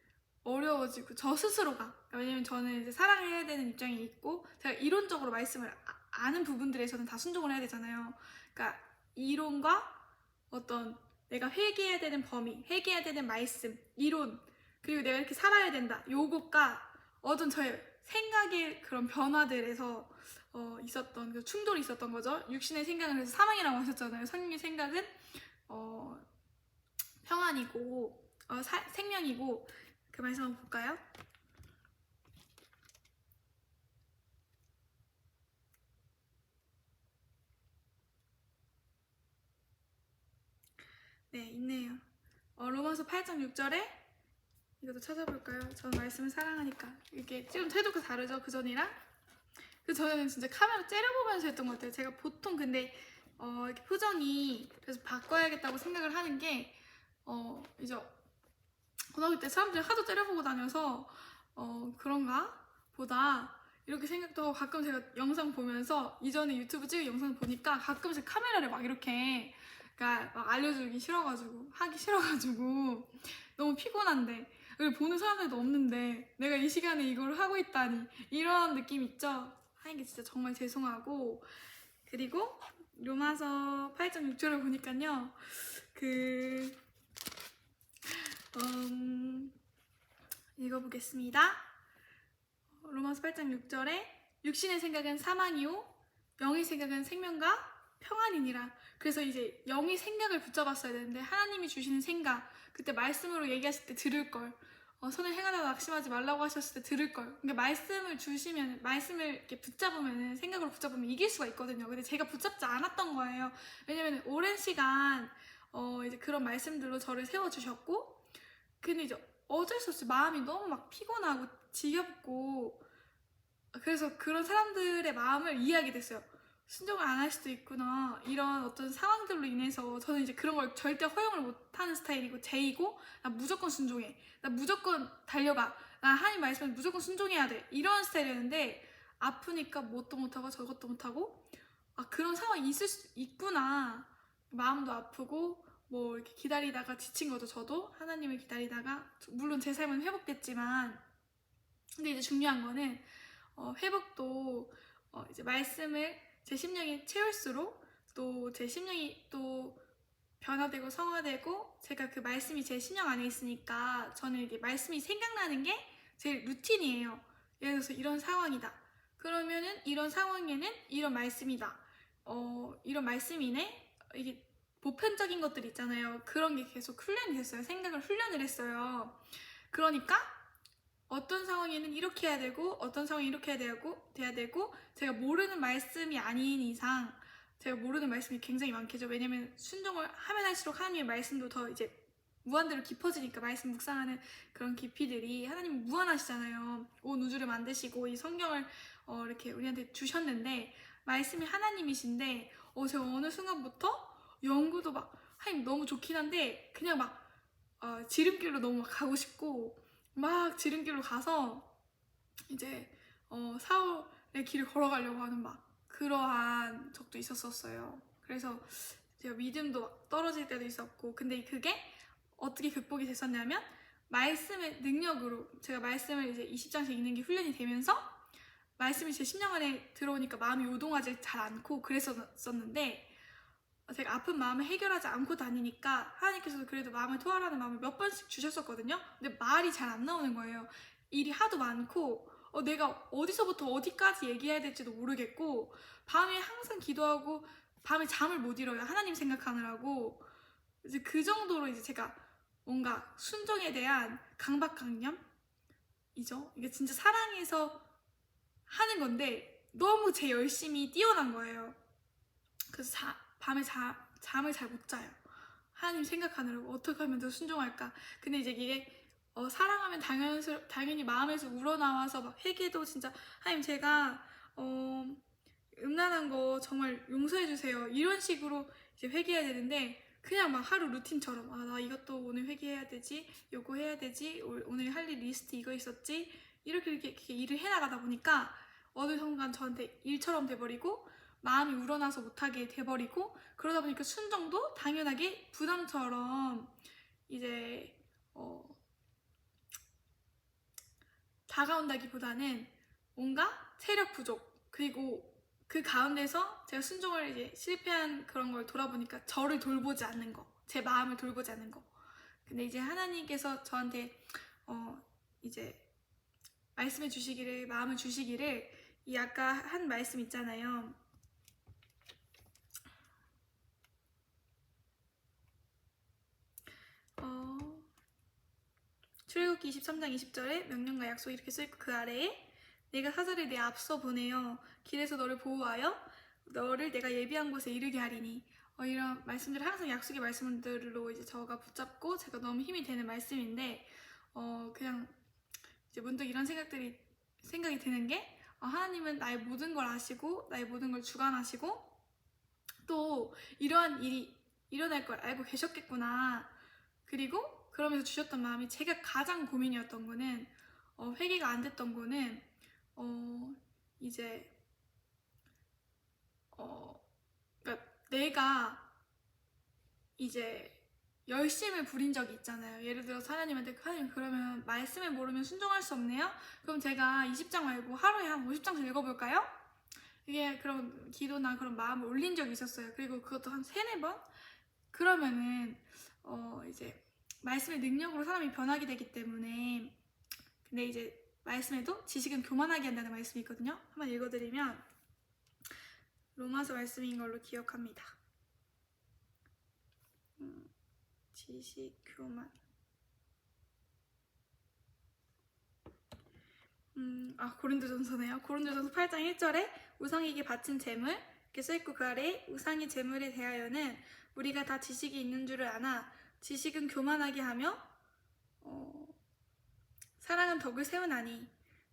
어려워지고, 저 스스로가, 왜냐면 저는 이제 사랑을 해야 되는 입장이 있고 제가 이론적으로 말씀을 아는 부분들에서는 다 순종을 해야 되잖아요. 그러니까 이론과 어떤 내가 회개해야 되는 범위, 회개해야 되는 말씀, 이론, 그리고 내가 이렇게 살아야 된다, 요것과 어떤 저의 생각의 그런 변화들에서 있었던 그 충돌이 있었던 거죠. 육신의 생각은 그래서 사망이라고 하셨잖아요. 성령의 생각은 평안이고 생명이고, 그 말씀 한번 볼까요? 네, 있네요. 로마서 8장 6절에 이것도 찾아볼까요? 전 말씀을 사랑하니까. 이게 좀 태도가 다르죠, 그 전이랑. 그 전에는 진짜 카메라 째려보면서 했던 것 같아요. 제가 보통 근데 이렇게 표정이 그래서 바꿔야겠다고 생각을 하는 게 이제 고등학교 때 사람들이 하도 째려보고 다녀서 그런가 보다 이렇게 생각도 하고, 가끔 제가 영상 보면서 이전에 유튜브 찍은 영상 보니까 가끔씩 카메라를 막 이렇게 그러니까 막 알려주기 싫어가지고 하기 싫어가지고 너무 피곤한데, 그리고 보는 사람들도 없는데 내가 이 시간에 이걸 하고 있다니 이런 느낌 있죠? 하는 게 진짜 정말 죄송하고, 그리고 로마서 8장 6절을 보니까요. 읽어보겠습니다. 로마서 8장 6절에 육신의 생각은 사망이요 영의 생각은 생명과 평안이니라. 그래서 이제 영의 생각을 붙잡았어야 되는데 하나님이 주시는 생각, 그때 말씀으로 얘기하실 때 들을 걸, 선을 행하다가 낙심하지 말라고 하셨을 때 들을 걸. 그러니까 말씀을 주시면, 말씀을 이렇게 붙잡으면, 생각으로 붙잡으면 이길 수가 있거든요. 근데 제가 붙잡지 않았던 거예요. 왜냐면 오랜 시간 이제 그런 말씀들로 저를 세워주셨고, 근데 이제 어쩔 수 없이 마음이 너무 막 피곤하고 지겹고, 그래서 그런 사람들의 마음을 이해하게 됐어요. 순종을 안 할 수도 있구나. 이런 어떤 상황들로 인해서 저는 이제 그런 걸 절대 허용을 못하는 스타일이고, 제이고, 나 무조건 순종해. 나 무조건 달려가. 나 하나님 말씀에 무조건 순종해야 돼. 이런 스타일이었는데, 아프니까 뭣도 못하고 저것도 못하고, 아, 그런 상황이 있을 수 있구나. 마음도 아프고, 뭐 이렇게 기다리다가 지친 거죠. 저도 하나님을 기다리다가, 물론 제 삶은 회복됐지만, 근데 이제 중요한 거는 회복도 이제 말씀을 제 심령이 채울수록 또 제 심령이 또 변화되고 성화되고, 제가 그 말씀이 제 심령 안에 있으니까 저는 이게 말씀이 생각나는 게 제 루틴이에요. 예를 들어서 이런 상황이다. 그러면은 이런 상황에는 이런 말씀이다. 이런 말씀이네. 이게 보편적인 것들 있잖아요. 그런 게 계속 훈련이 됐어요. 생각을 훈련을 했어요. 그러니까 어떤 상황에는 이렇게 해야 되고 어떤 상황에 이렇게 돼야 되고 제가 모르는 말씀이 아닌 이상, 제가 모르는 말씀이 굉장히 많겠죠. 왜냐면 순종을 하면 할수록 하나님의 말씀도 더 이제 무한대로 깊어지니까, 말씀 묵상하는 그런 깊이들이, 하나님은 무한하시잖아요. 온 우주를 만드시고 이 성경을 이렇게 우리한테 주셨는데, 말씀이 하나님이신데 제가 어느 순간부터 연구도 막 하나님 너무 좋긴 한데 그냥 막 지름길로 너무 가고 싶고, 막 지름길로 가서 이제 사울의 길을 걸어가려고 하는 막 그러한 적도 있었어요. 그래서 제가 믿음도 막 떨어질 때도 있었고, 근데 그게 어떻게 극복이 됐었냐면, 말씀의 능력으로, 제가 말씀을 이제 20장씩 읽는 게 훈련이 되면서 말씀이 제 심령 안에 들어오니까 마음이 요동하지 잘 않고 그랬었는데, 제가 아픈 마음을 해결하지 않고 다니니까 하나님께서도 그래도 마음을 토하라는 마음을 몇 번씩 주셨었거든요. 근데 말이 잘 안 나오는 거예요. 일이 하도 많고 내가 어디서부터 어디까지 얘기해야 될지도 모르겠고, 밤에 항상 기도하고 밤에 잠을 못 이뤄요. 하나님 생각하느라고. 이제 그 정도로 이제 제가 뭔가 순종에 대한 강박관념이죠. 이게 진짜 사랑해서 하는 건데 너무 제 열심이 뛰어난 거예요. 그래서 밤에 잠을 잘 못 자요. 하나님 생각하느라고 어떻게 하면 더 순종할까. 근데 이제 이게 사랑하면 당연히 마음에서 우러나와서 막 회개도 진짜, 하나님 제가 음란한 거 정말 용서해 주세요, 이런 식으로 이제 회개해야 되는데, 그냥 막 하루 루틴처럼 나 이것도 오늘 회개해야 되지, 요거 해야 되지, 오늘 할 일 리스트 이거 있었지, 이렇게 일을 해나가다 보니까 어느 순간 저한테 일처럼 돼버리고 마음이 우러나서 못하게 돼버리고, 그러다 보니까 순종도 당연하게 부담처럼 이제 다가온다기보다는 뭔가 체력 부족, 그리고 그 가운데서 제가 순종을 이제 실패한 그런 걸 돌아보니까 저를 돌보지 않는 거, 제 마음을 돌보지 않는 거. 근데 이제 하나님께서 저한테 이제 말씀해 주시기를, 마음을 주시기를, 이 아까 한 말씀 있잖아요. 출애굽기 23장 20절에 명령과 약속이 이렇게 써있고, 그 아래에 내가 사자를 내 앞서 보내어 길에서 너를 보호하여 너를 내가 예비한 곳에 이르게 하리니. 이런 말씀들을 항상 약속의 말씀들로 이제 저가 붙잡고 제가 너무 힘이 되는 말씀인데, 그냥 이제 문득 이런 생각이 드는 게, 하나님은 나의 모든 걸 아시고 나의 모든 걸 주관하시고 또 이러한 일이 일어날 걸 알고 계셨겠구나. 그리고 그러면서 주셨던 마음이, 제가 가장 고민이었던 거는 회개가 안 됐던 거는 이제 그러니까 내가 이제 열심을 부린 적이 있잖아요. 예를 들어서 하나님한테, 하나님 그러면 말씀을 모르면 순종할 수 없네요? 그럼 제가 20장 말고 하루에 한 50장씩 읽어볼까요? 이게 그런 기도나 그런 마음을 올린 적이 있었어요. 그리고 그것도 한 3-4번? 그러면은 이제 말씀의 능력으로 사람이 변하게 되기 때문에. 근데 이제 말씀에도 지식은 교만하게 한다는 말씀이 있거든요. 한번 읽어드리면 로마서 말씀인 걸로 기억합니다. 지식, 교만. 고린도전서네요. 고린도전서 8장 1절에 우상에게 바친 재물 이렇게 써있고, 그 아래에 우상의 재물에 대하여는 우리가 다 지식이 있는 줄을 아나 지식은 교만하게 하며 사랑은 덕을 세우나니,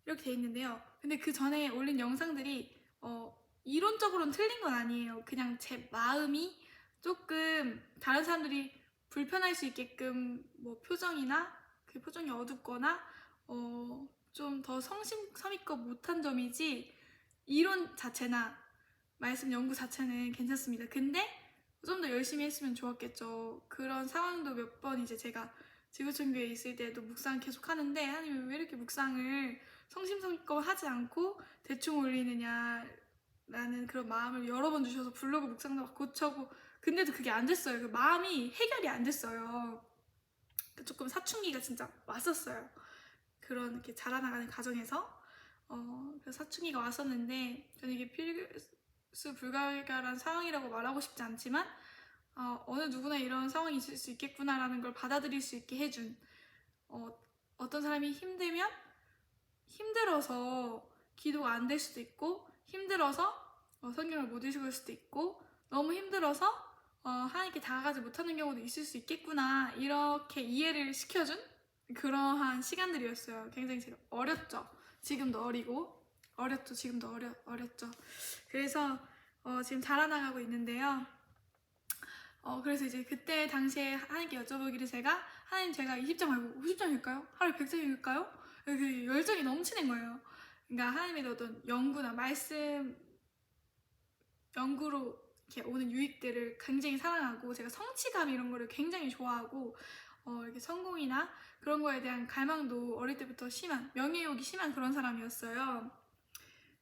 이렇게 돼 있는데요. 근데 그 전에 올린 영상들이 이론적으로는 틀린 건 아니에요. 그냥 제 마음이 조금 다른 사람들이 불편할 수 있게끔 뭐 표정이나 그 표정이 어둡거나 좀 더 성심성의껏 못한 점이지, 이론 자체나 말씀 연구 자체는 괜찮습니다. 근데 좀 더 열심히 했으면 좋았겠죠. 그런 상황도 몇 번 이제 제가 지구촌교회에 있을 때도 묵상 계속 하는데, 하나님 왜 이렇게 묵상을 성심성의껏 하지 않고 대충 올리느냐라는 그런 마음을 여러 번 주셔서 블로그 묵상도 막 고쳐고, 근데도 그게 안 됐어요. 그 마음이 해결이 안 됐어요. 조금 사춘기가 진짜 왔었어요. 그런 이렇게 자라나가는 과정에서 그래서 사춘기가 왔었는데, 저는 이게 필수 불가결한 상황이라고 말하고 싶지 않지만 어느 누구나 이런 상황이 있을 수 있겠구나라는 걸 받아들일 수 있게 해준, 어떤 사람이 힘들어서 기도가 안 될 수도 있고, 힘들어서 성경을 못 읽을 수도 있고, 너무 힘들어서 하나님께 다가가지 못하는 경우도 있을 수 있겠구나, 이렇게 이해를 시켜준 그러한 시간들이었어요. 굉장히 제가 어렸죠. 지금도 어리고, 어렸죠. 지금도 어렸죠. 그래서 지금 자라나가고 있는데요. 그래서 이제 그때 당시에 하나님께 여쭤보기를, 하나님 제가 20장 말고 50장 읽을까요? 하루에 100장 읽을까요? 그 열정이 넘치는 거예요. 그러니까 하나님의 어떤 연구나 말씀 연구로 이렇게 오는 유익들을 굉장히 사랑하고, 제가 성취감 이런 거를 굉장히 좋아하고, 이렇게 성공이나 그런 거에 대한 갈망도 어릴 때부터 명예욕이 심한 그런 사람이었어요.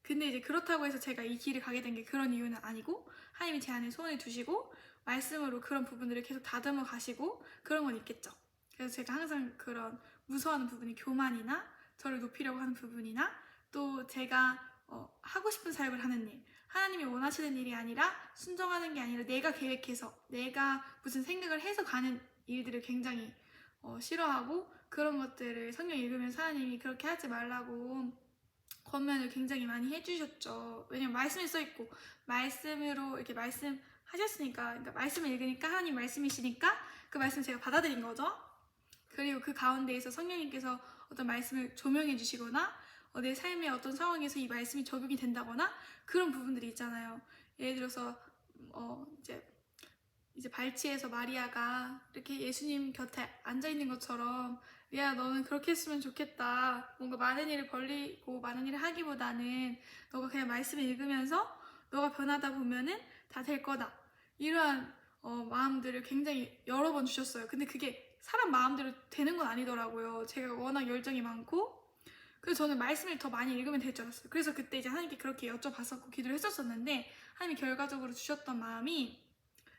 근데 이제 그렇다고 해서 제가 이 길을 가게 된 게 그런 이유는 아니고, 하나님이 제 안에 손을 두시고 말씀으로 그런 부분들을 계속 다듬어 가시고 그런 건 있겠죠. 그래서 제가 항상 그런 무서워하는 부분이 교만이나 저를 높이려고 하는 부분이나, 또 제가 하고 싶은 삶을 하는 일, 하나님이 원하시는 일이 아니라 순종하는 게 아니라 내가 계획해서 내가 무슨 생각을 해서 가는 일들을 굉장히 싫어하고, 그런 것들을 성경 읽으면서 하나님이 그렇게 하지 말라고 권면을 굉장히 많이 해주셨죠. 왜냐면 말씀에 써있고 말씀으로 이렇게 말씀하셨으니까, 그러니까 말씀을 읽으니까 하나님 말씀이시니까 그 말씀을 제가 받아들인 거죠. 그리고 그 가운데에서 성령님께서 어떤 말씀을 조명해 주시거나 내 삶의 어떤 상황에서 이 말씀이 적용이 된다거나 그런 부분들이 있잖아요. 예를 들어서 이제 발치에서 마리아가 이렇게 예수님 곁에 앉아있는 것처럼, 야 너는 그렇게 했으면 좋겠다, 뭔가 많은 일을 벌리고 많은 일을 하기보다는 너가 그냥 말씀을 읽으면서 너가 변하다 보면은 다 될 거다, 이러한 마음들을 굉장히 여러 번 주셨어요. 근데 그게 사람 마음대로 되는 건 아니더라고요. 제가 워낙 열정이 많고, 그래서 저는 말씀을 더 많이 읽으면 될 줄 알았어요. 그래서 그때 이제 하나님께 그렇게 여쭤봤었고 기도를 했었었는데, 하나님이 결과적으로 주셨던 마음이,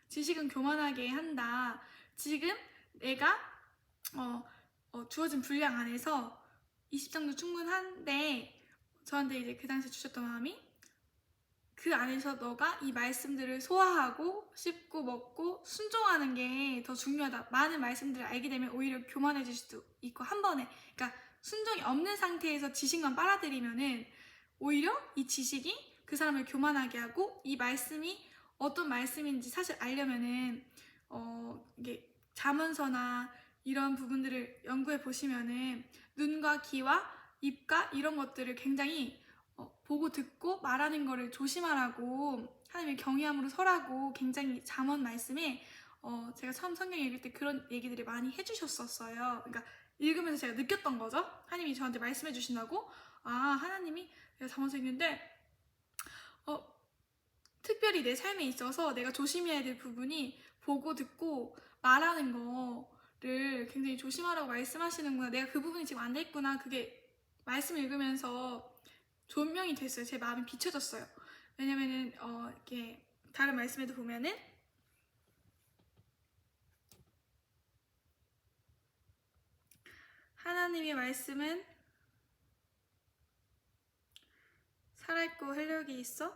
지식은 교만하게 한다. 지금 내가 주어진 분량 안에서 20장도 충분한데, 저한테 이제 그 당시에 주셨던 마음이, 그 안에서 너가 이 말씀들을 소화하고 씹고 먹고 순종하는 게 더 중요하다. 많은 말씀들을 알게 되면 오히려 교만해질 수도 있고, 한 번에, 그러니까 순종이 없는 상태에서 지식만 빨아들이면은 오히려 이 지식이 그 사람을 교만하게 하고, 이 말씀이 어떤 말씀인지 사실 알려면은 이게 잠언서나 이런 부분들을 연구해 보시면은 눈과 귀와 입과 이런 것들을 굉장히 보고 듣고 말하는 거를 조심하라고, 하나님의 경외함으로 설하고, 굉장히 잠언 말씀에 제가 처음 성경 읽을 때 그런 얘기들이 많이 해주셨었어요. 그러니까 읽으면서 제가 느꼈던 거죠. 하나님이 저한테 말씀해 주신다고, 하나님이, 내가 잠언서 읽는데 특별히 내 삶에 있어서 내가 조심해야 될 부분이 보고 듣고 말하는 거를 굉장히 조심하라고 말씀하시는구나, 내가 그 부분이 지금 안 됐구나, 그게 말씀 읽으면서 조명이 됐어요. 제 마음이 비춰졌어요. 왜냐면은 이렇게 다른 말씀에도 보면은 하나님의 말씀은 살아있고 활력이 있어?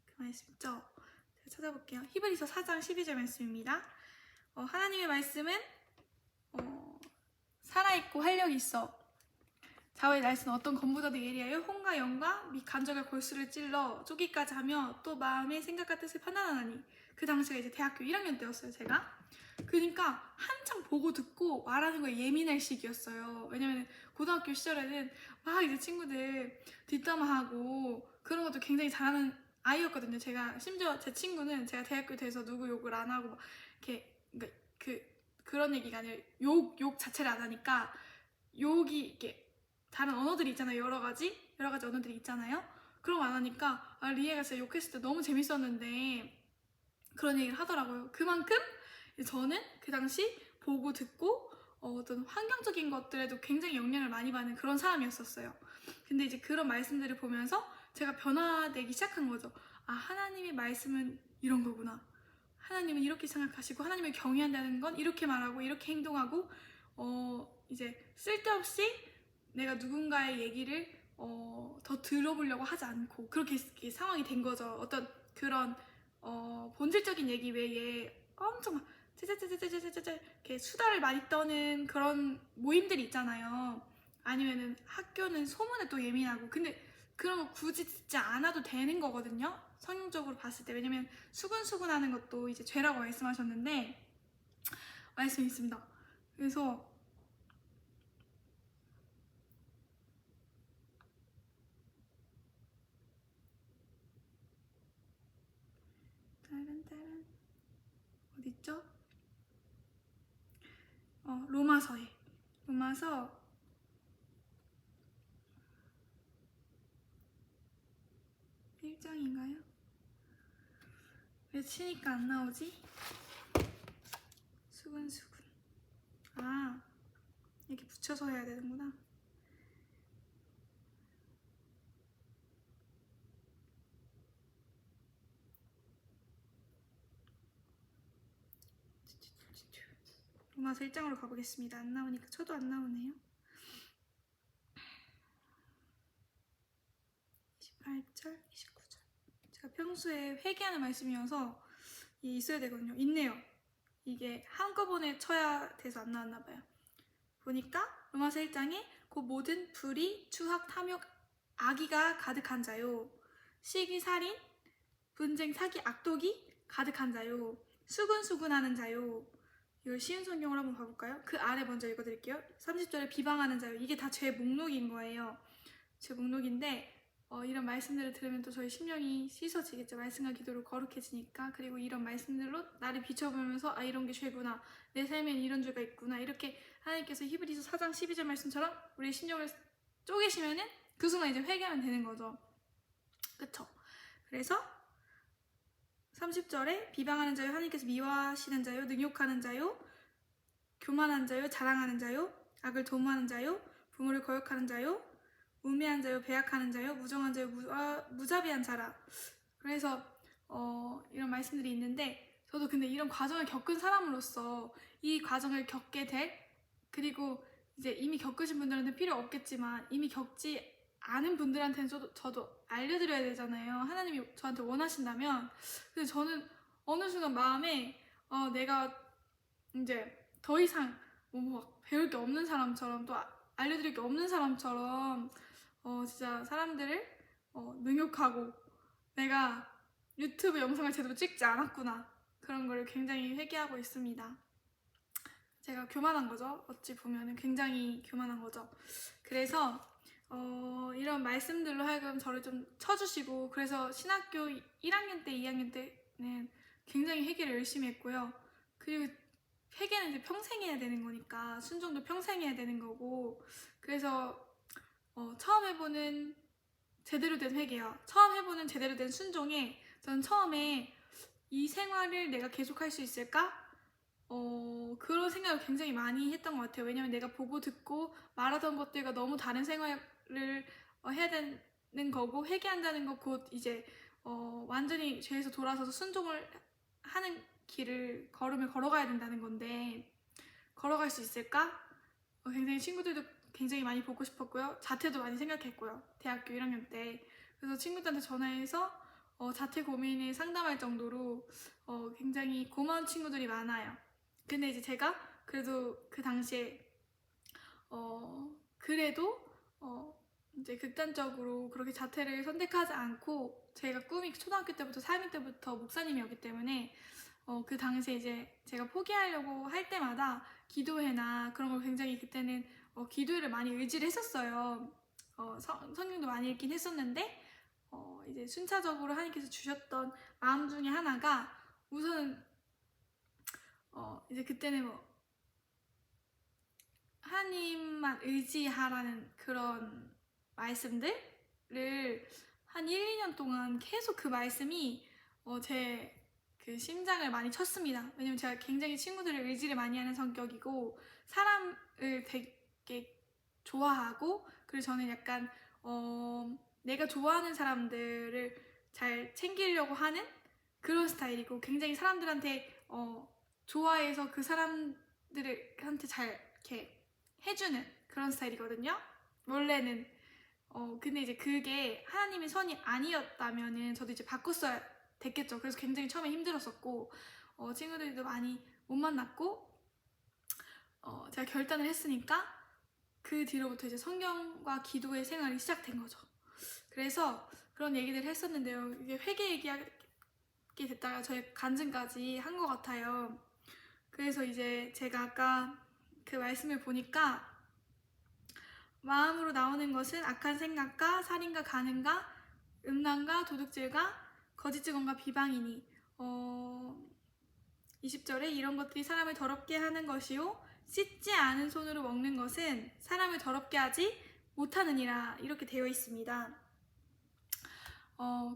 그 말씀 있죠? 제가 찾아볼게요. 히브리서 4장 12절 말씀입니다. 하나님의 말씀은 살아있고 활력이 있어. 좌우의 날씨는 어떤 검보다도 예리하여 혼과 영과 및 간절과 골수를 찔러 쪼기까지 하며 또 마음의 생각과 뜻을 판단하나니. 그 당시가 이제 대학교 1학년 때였어요, 제가. 그러니까 한창 보고 듣고 말하는 거에 예민할 시기였어요. 왜냐면 고등학교 시절에는 막 이제 친구들 뒷담화하고 그런 것도 굉장히 잘하는 아이였거든요. 제가 심지어 제 친구는 제가 대학교 돼서 누구 욕을 안 하고 막 이렇게 그러니까 그런 얘기가 아니라 욕 자체를 안 하니까 욕이 이렇게 다른 언어들이 있잖아요. 여러 가지 언어들이 있잖아요. 그런 거 안 하니까 리에가 진짜 욕했을 때 너무 재밌었는데 그런 얘기를 하더라고요. 그만큼 저는 그 당시 보고 듣고 어떤 환경적인 것들에도 굉장히 영향을 많이 받는 그런 사람이었었어요. 근데 이제 그런 말씀들을 보면서 제가 변화되기 시작한 거죠. 아, 하나님의 말씀은 이런 거구나. 하나님은 이렇게 생각하시고 하나님을 경외한다는 건 이렇게 말하고 이렇게 행동하고 이제 쓸데없이 내가 누군가의 얘기를 더 들어보려고 하지 않고 그렇게 상황이 된 거죠. 어떤 그런 본질적인 얘기 외에 엄청 째째째째째째째 이렇게 수다를 많이 떠는 그런 모임들이 있잖아요. 아니면은 학교는 소문에 또 예민하고 근데 그런 거 굳이 듣지 않아도 되는 거거든요. 성경적으로 봤을 때. 왜냐면 수근수근하는 것도 이제 죄라고 말씀하셨는데 말씀이 있습니다. 그래서 어딨죠? 로마서에 로마서 1장인가요? 왜 치니까 안 나오지? 수근수근. 아, 이렇게 붙여서 해야 되는구나. 로마서 1장으로 가보겠습니다. 안 나오니까 저도 안 나오네요. 28절, 29절. 제가 평소에 회개하는 말씀이어서 있어야 되거든요. 있네요. 이게 한꺼번에 쳐야 돼서 안 나왔나 봐요. 보니까 로마서 1장에 그 모든 불의, 추악, 탐욕, 악의가 가득한 자요. 시기, 살인, 분쟁, 사기, 악독이 가득한 자요. 수근수근하는 자요. 이걸 쉬운 성경으로 한번 봐볼까요? 그 아래 먼저 읽어드릴게요. 30절에 비방하는 자요. 이게 다 제 목록인 거예요. 제 목록인데 이런 말씀들을 들으면 또 저희 심령이 씻어지겠죠. 말씀과 기도로 거룩해지니까. 그리고 이런 말씀들로 나를 비춰보면서 아, 이런 게 죄구나. 내 삶엔 이런 죄가 있구나. 이렇게 하나님께서 히브리서 4장 12절 말씀처럼 우리의 심령을 쪼개시면은 그 순간 이제 회개하면 되는 거죠. 그쵸? 그래서 30절에 비방하는 자요, 하나님께서 미워하시는 자요, 능욕하는 자요, 교만한 자요, 자랑하는 자요, 악을 도모하는 자요, 부모를 거역하는 자요, 우매한 자요, 배약하는 자요, 무정한 자요, 무자비한 자라. 그래서 이런 말씀들이 있는데 저도 근데 이런 과정을 겪은 사람으로서 이 과정을 겪게 될 그리고 이제 이미 겪으신 분들한테 필요 없겠지만 이미 겪지 않은 분들한테는 저도 알려드려야 되잖아요. 하나님이 저한테 원하신다면. 근데 저는 어느 순간 마음에 내가 이제 더 이상 막 배울 게 없는 사람처럼 또 알려드릴 게 없는 사람처럼 진짜 사람들을 능욕하고 내가 유튜브 영상을 제대로 찍지 않았구나 그런 걸 굉장히 회개하고 있습니다. 제가 교만한 거죠. 어찌 보면 굉장히 교만한 거죠. 그래서 이런 말씀들로 하여금 저를 좀 쳐주시고 그래서 신학교 1학년 때 2학년 때는 굉장히 회개를 열심히 했고요. 그리고 회개는 이제 평생 해야 되는 거니까 순종도 평생 해야 되는 거고 그래서 처음 해보는 제대로 된 회개요. 처음 해보는 제대로 된 순종에 전 처음에 이 생활을 내가 계속할 수 있을까? 그런 생각을 굉장히 많이 했던 것 같아요. 왜냐면 내가 보고 듣고 말하던 것들과 너무 다른 생활을 해야 되는 거고, 회개한다는 거 곧 이제 완전히 죄에서 돌아서서 순종을 하는 길을 걸음을 걸어가야 된다는 건데, 걸어갈 수 있을까? 굉장히 친구들도 굉장히 많이 보고 싶었고요. 자퇴도 많이 생각했고요. 대학교 1학년 때. 그래서 친구들한테 전화해서 자퇴 고민을 상담할 정도로 굉장히 고마운 친구들이 많아요. 근데 이제 제가 그래도 그 당시에 그래도 이제 극단적으로 그렇게 자퇴를 선택하지 않고, 제가 꿈이 초등학교 때부터 4학년 때부터 목사님이었기 때문에 그 당시에 이제 제가 포기하려고 할 때마다 기도회나 그런 걸 굉장히 그때는 기도회를 많이 의지를 했었어요. 성경도 많이 읽긴 했었는데 이제 순차적으로 하나님께서 주셨던 마음 중에 하나가, 우선은 이제 그때는 뭐 하나님만 의지하라는 그런 말씀들을 한 1, 2년 동안 계속 그 말씀이 제 그 심장을 많이 쳤습니다. 왜냐면 제가 굉장히 친구들을 의지를 많이 하는 성격이고, 사람을 되게 좋아하고, 그리고 저는 약간 내가 좋아하는 사람들을 잘 챙기려고 하는 그런 스타일이고, 굉장히 사람들한테 좋아해서 그 사람들한테 잘 이렇게 해주는 그런 스타일이거든요. 원래는. 근데 이제 그게 하나님의 선이 아니었다면은 저도 이제 바꿨어야 됐겠죠. 그래서 굉장히 처음에 힘들었었고, 친구들도 많이 못 만났고, 제가 결단을 했으니까 그 뒤로부터 이제 성경과 기도의 생활이 시작된 거죠. 그래서 그런 얘기들을 했었는데요. 이게 회개 얘기하게 됐다가 저의 간증까지 한 것 같아요. 그래서 이제 제가 아까 그 말씀을 보니까, 마음으로 나오는 것은 악한 생각과 살인과 간음과 음란과 도둑질과 거짓 증언과 비방이니, 20절에 이런 것들이 사람을 더럽게 하는 것이요 씻지 않은 손으로 먹는 것은 사람을 더럽게 하지 못하느니라, 이렇게 되어 있습니다.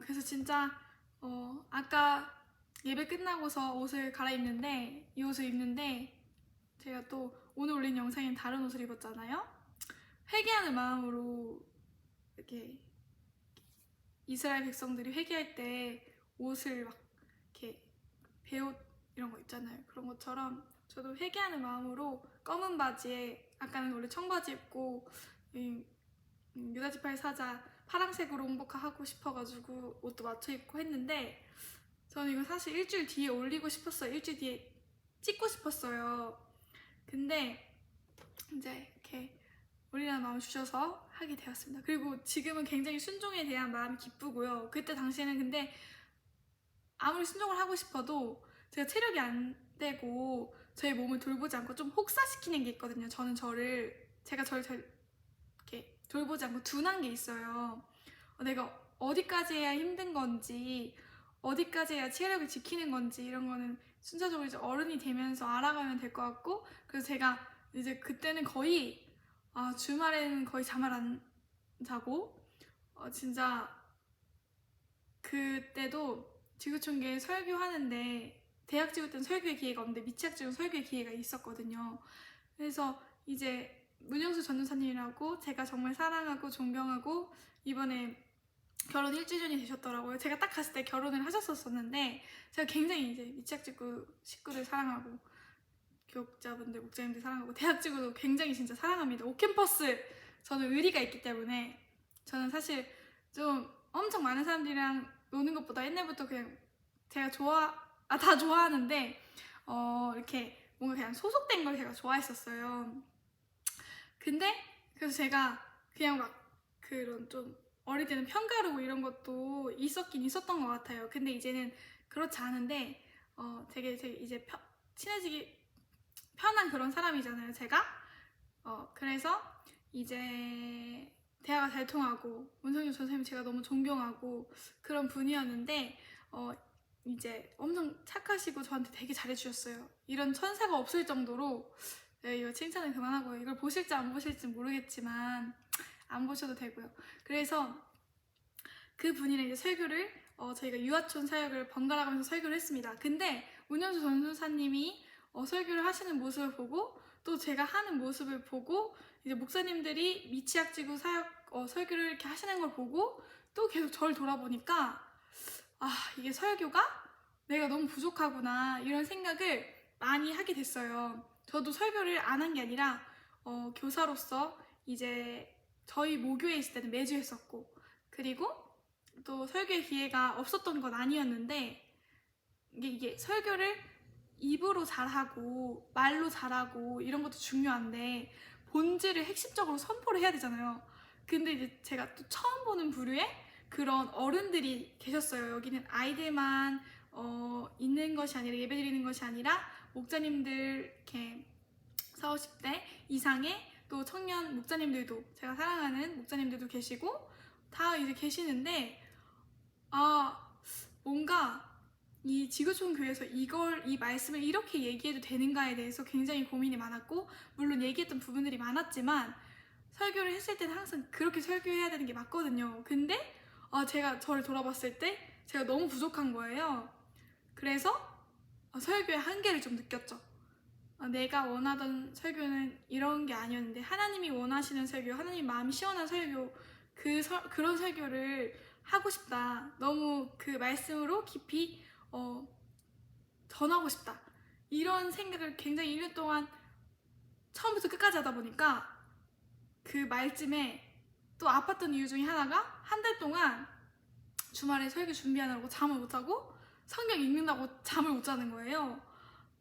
그래서 진짜 아까 예배 끝나고서 옷을 갈아입는데, 이 옷을 입는데 제가 또 오늘 올린 영상엔 다른 옷을 입었잖아요. 회개하는 마음으로 이렇게 이스라엘 백성들이 회개할 때 옷을 막 이렇게 베옷 이런 거 있잖아요. 그런 것처럼 저도 회개하는 마음으로 검은 바지에, 아까는 원래 청바지 입고 유다지파의 사자 파란색으로 홍보하고 싶어가지고 옷도 맞춰 입고 했는데, 저는 이거 사실 일주일 뒤에 올리고 싶었어요. 일주일 뒤에 찍고 싶었어요. 근데 이제 이렇게 올리라는 마음을 주셔서 하게 되었습니다. 그리고 지금은 굉장히 순종에 대한 마음이 기쁘고요. 그때 당시에는 근데 아무리 순종을 하고 싶어도 제가 체력이 안 되고 저의 몸을 돌보지 않고 좀 혹사시키는 게 있거든요. 제가 저를 이렇게 돌보지 않고 둔한 게 있어요. 내가 어디까지 해야 힘든 건지, 어디까지 해야 체력을 지키는 건지, 이런 거는 순차적으로 이제 어른이 되면서 알아가면 될 것 같고, 그래서 제가 이제 그때는 거의 주말에는 거의 잠을 안 자고, 진짜 그때도 지구촌교회 설교하는데, 대학 지구 때는 설교의 기회가 없는데 미취학 지구 설교의 기회가 있었거든요. 그래서 이제 문영수 전도사님이라고 제가 정말 사랑하고 존경하고, 이번에 결혼 1주년이 되셨더라고요. 제가 딱 갔을 때 결혼을 하셨었는데, 제가 굉장히 이제 미취학 지구 식구들 사랑하고, 교육자분들, 목자님들 사랑하고, 대학 지구도 굉장히 진짜 사랑합니다. 오캠퍼스, 저는 의리가 있기 때문에, 저는 사실 좀 엄청 많은 사람들이랑 노는 것보다 옛날부터 그냥 제가 다 좋아하는데 이렇게 뭔가 그냥 소속된 걸 제가 좋아했었어요. 근데 그래서 제가 그냥 막 그런 좀 어릴 때는 편가르고 이런 것도 있었긴 있었던 것 같아요. 근데 이제는 그렇지 않은데 되게 이제 친해지기 편한 그런 사람이잖아요, 제가. 그래서 이제 대화가 잘 통하고, 문성규 전선생님 제가 너무 존경하고 그런 분이었는데, 이제 엄청 착하시고 저한테 되게 잘해주셨어요. 이런 천사가 없을 정도로. 네, 이거 칭찬은 그만하고요. 이걸 보실지 안 보실지 모르겠지만 안 보셔도 되고요. 그래서 그 분이랑 이제 설교를 저희가 유아촌 사역을 번갈아 가면서 설교를 했습니다. 근데 문현수 전도사님이 설교를 하시는 모습을 보고, 또 제가 하는 모습을 보고, 이제 목사님들이 미취학 지구 사역 설교를 이렇게 하시는 걸 보고 또 계속 저를 돌아보니까 이게 설교가 내가 너무 부족하구나 이런 생각을 많이 하게 됐어요. 저도 설교를 안 한 게 아니라 교사로서 이제 저희 모교에 있을 때는 매주 했었고, 그리고 또 설교의 기회가 없었던 건 아니었는데, 이게 설교를 입으로 잘하고 말로 잘하고 이런 것도 중요한데 본질을 핵심적으로 선포를 해야 되잖아요. 근데 이제 제가 또 처음 보는 부류의 그런 어른들이 계셨어요. 여기는 아이들만 있는 것이 아니라, 예배드리는 것이 아니라 목자님들 이렇게 40, 50대 이상의 또 청년 목자님들도, 제가 사랑하는 목자님들도 계시고 다 이제 계시는데, 뭔가 이 지구촌 교회에서 이 말씀을 이렇게 얘기해도 되는가에 대해서 굉장히 고민이 많았고, 물론 얘기했던 부분들이 많았지만 설교를 했을 때는 항상 그렇게 설교해야 되는 게 맞거든요. 근데 제가 저를 돌아봤을 때 제가 너무 부족한 거예요. 그래서 설교의 한계를 좀 느꼈죠. 내가 원하던 설교는 이런 게 아니었는데, 하나님이 원하시는 설교, 하나님 마음이 시원한 설교, 그런 설교를 하고 싶다. 너무 그 말씀으로 깊이 전하고 싶다. 이런 생각을 굉장히 1년 동안 처음부터 끝까지 하다 보니까 그 말쯤에 또 아팠던 이유 중에 하나가 한 달 동안 주말에 설교 준비하느라고 잠을 못하고 성경 읽는다고 잠을 못 자는 거예요.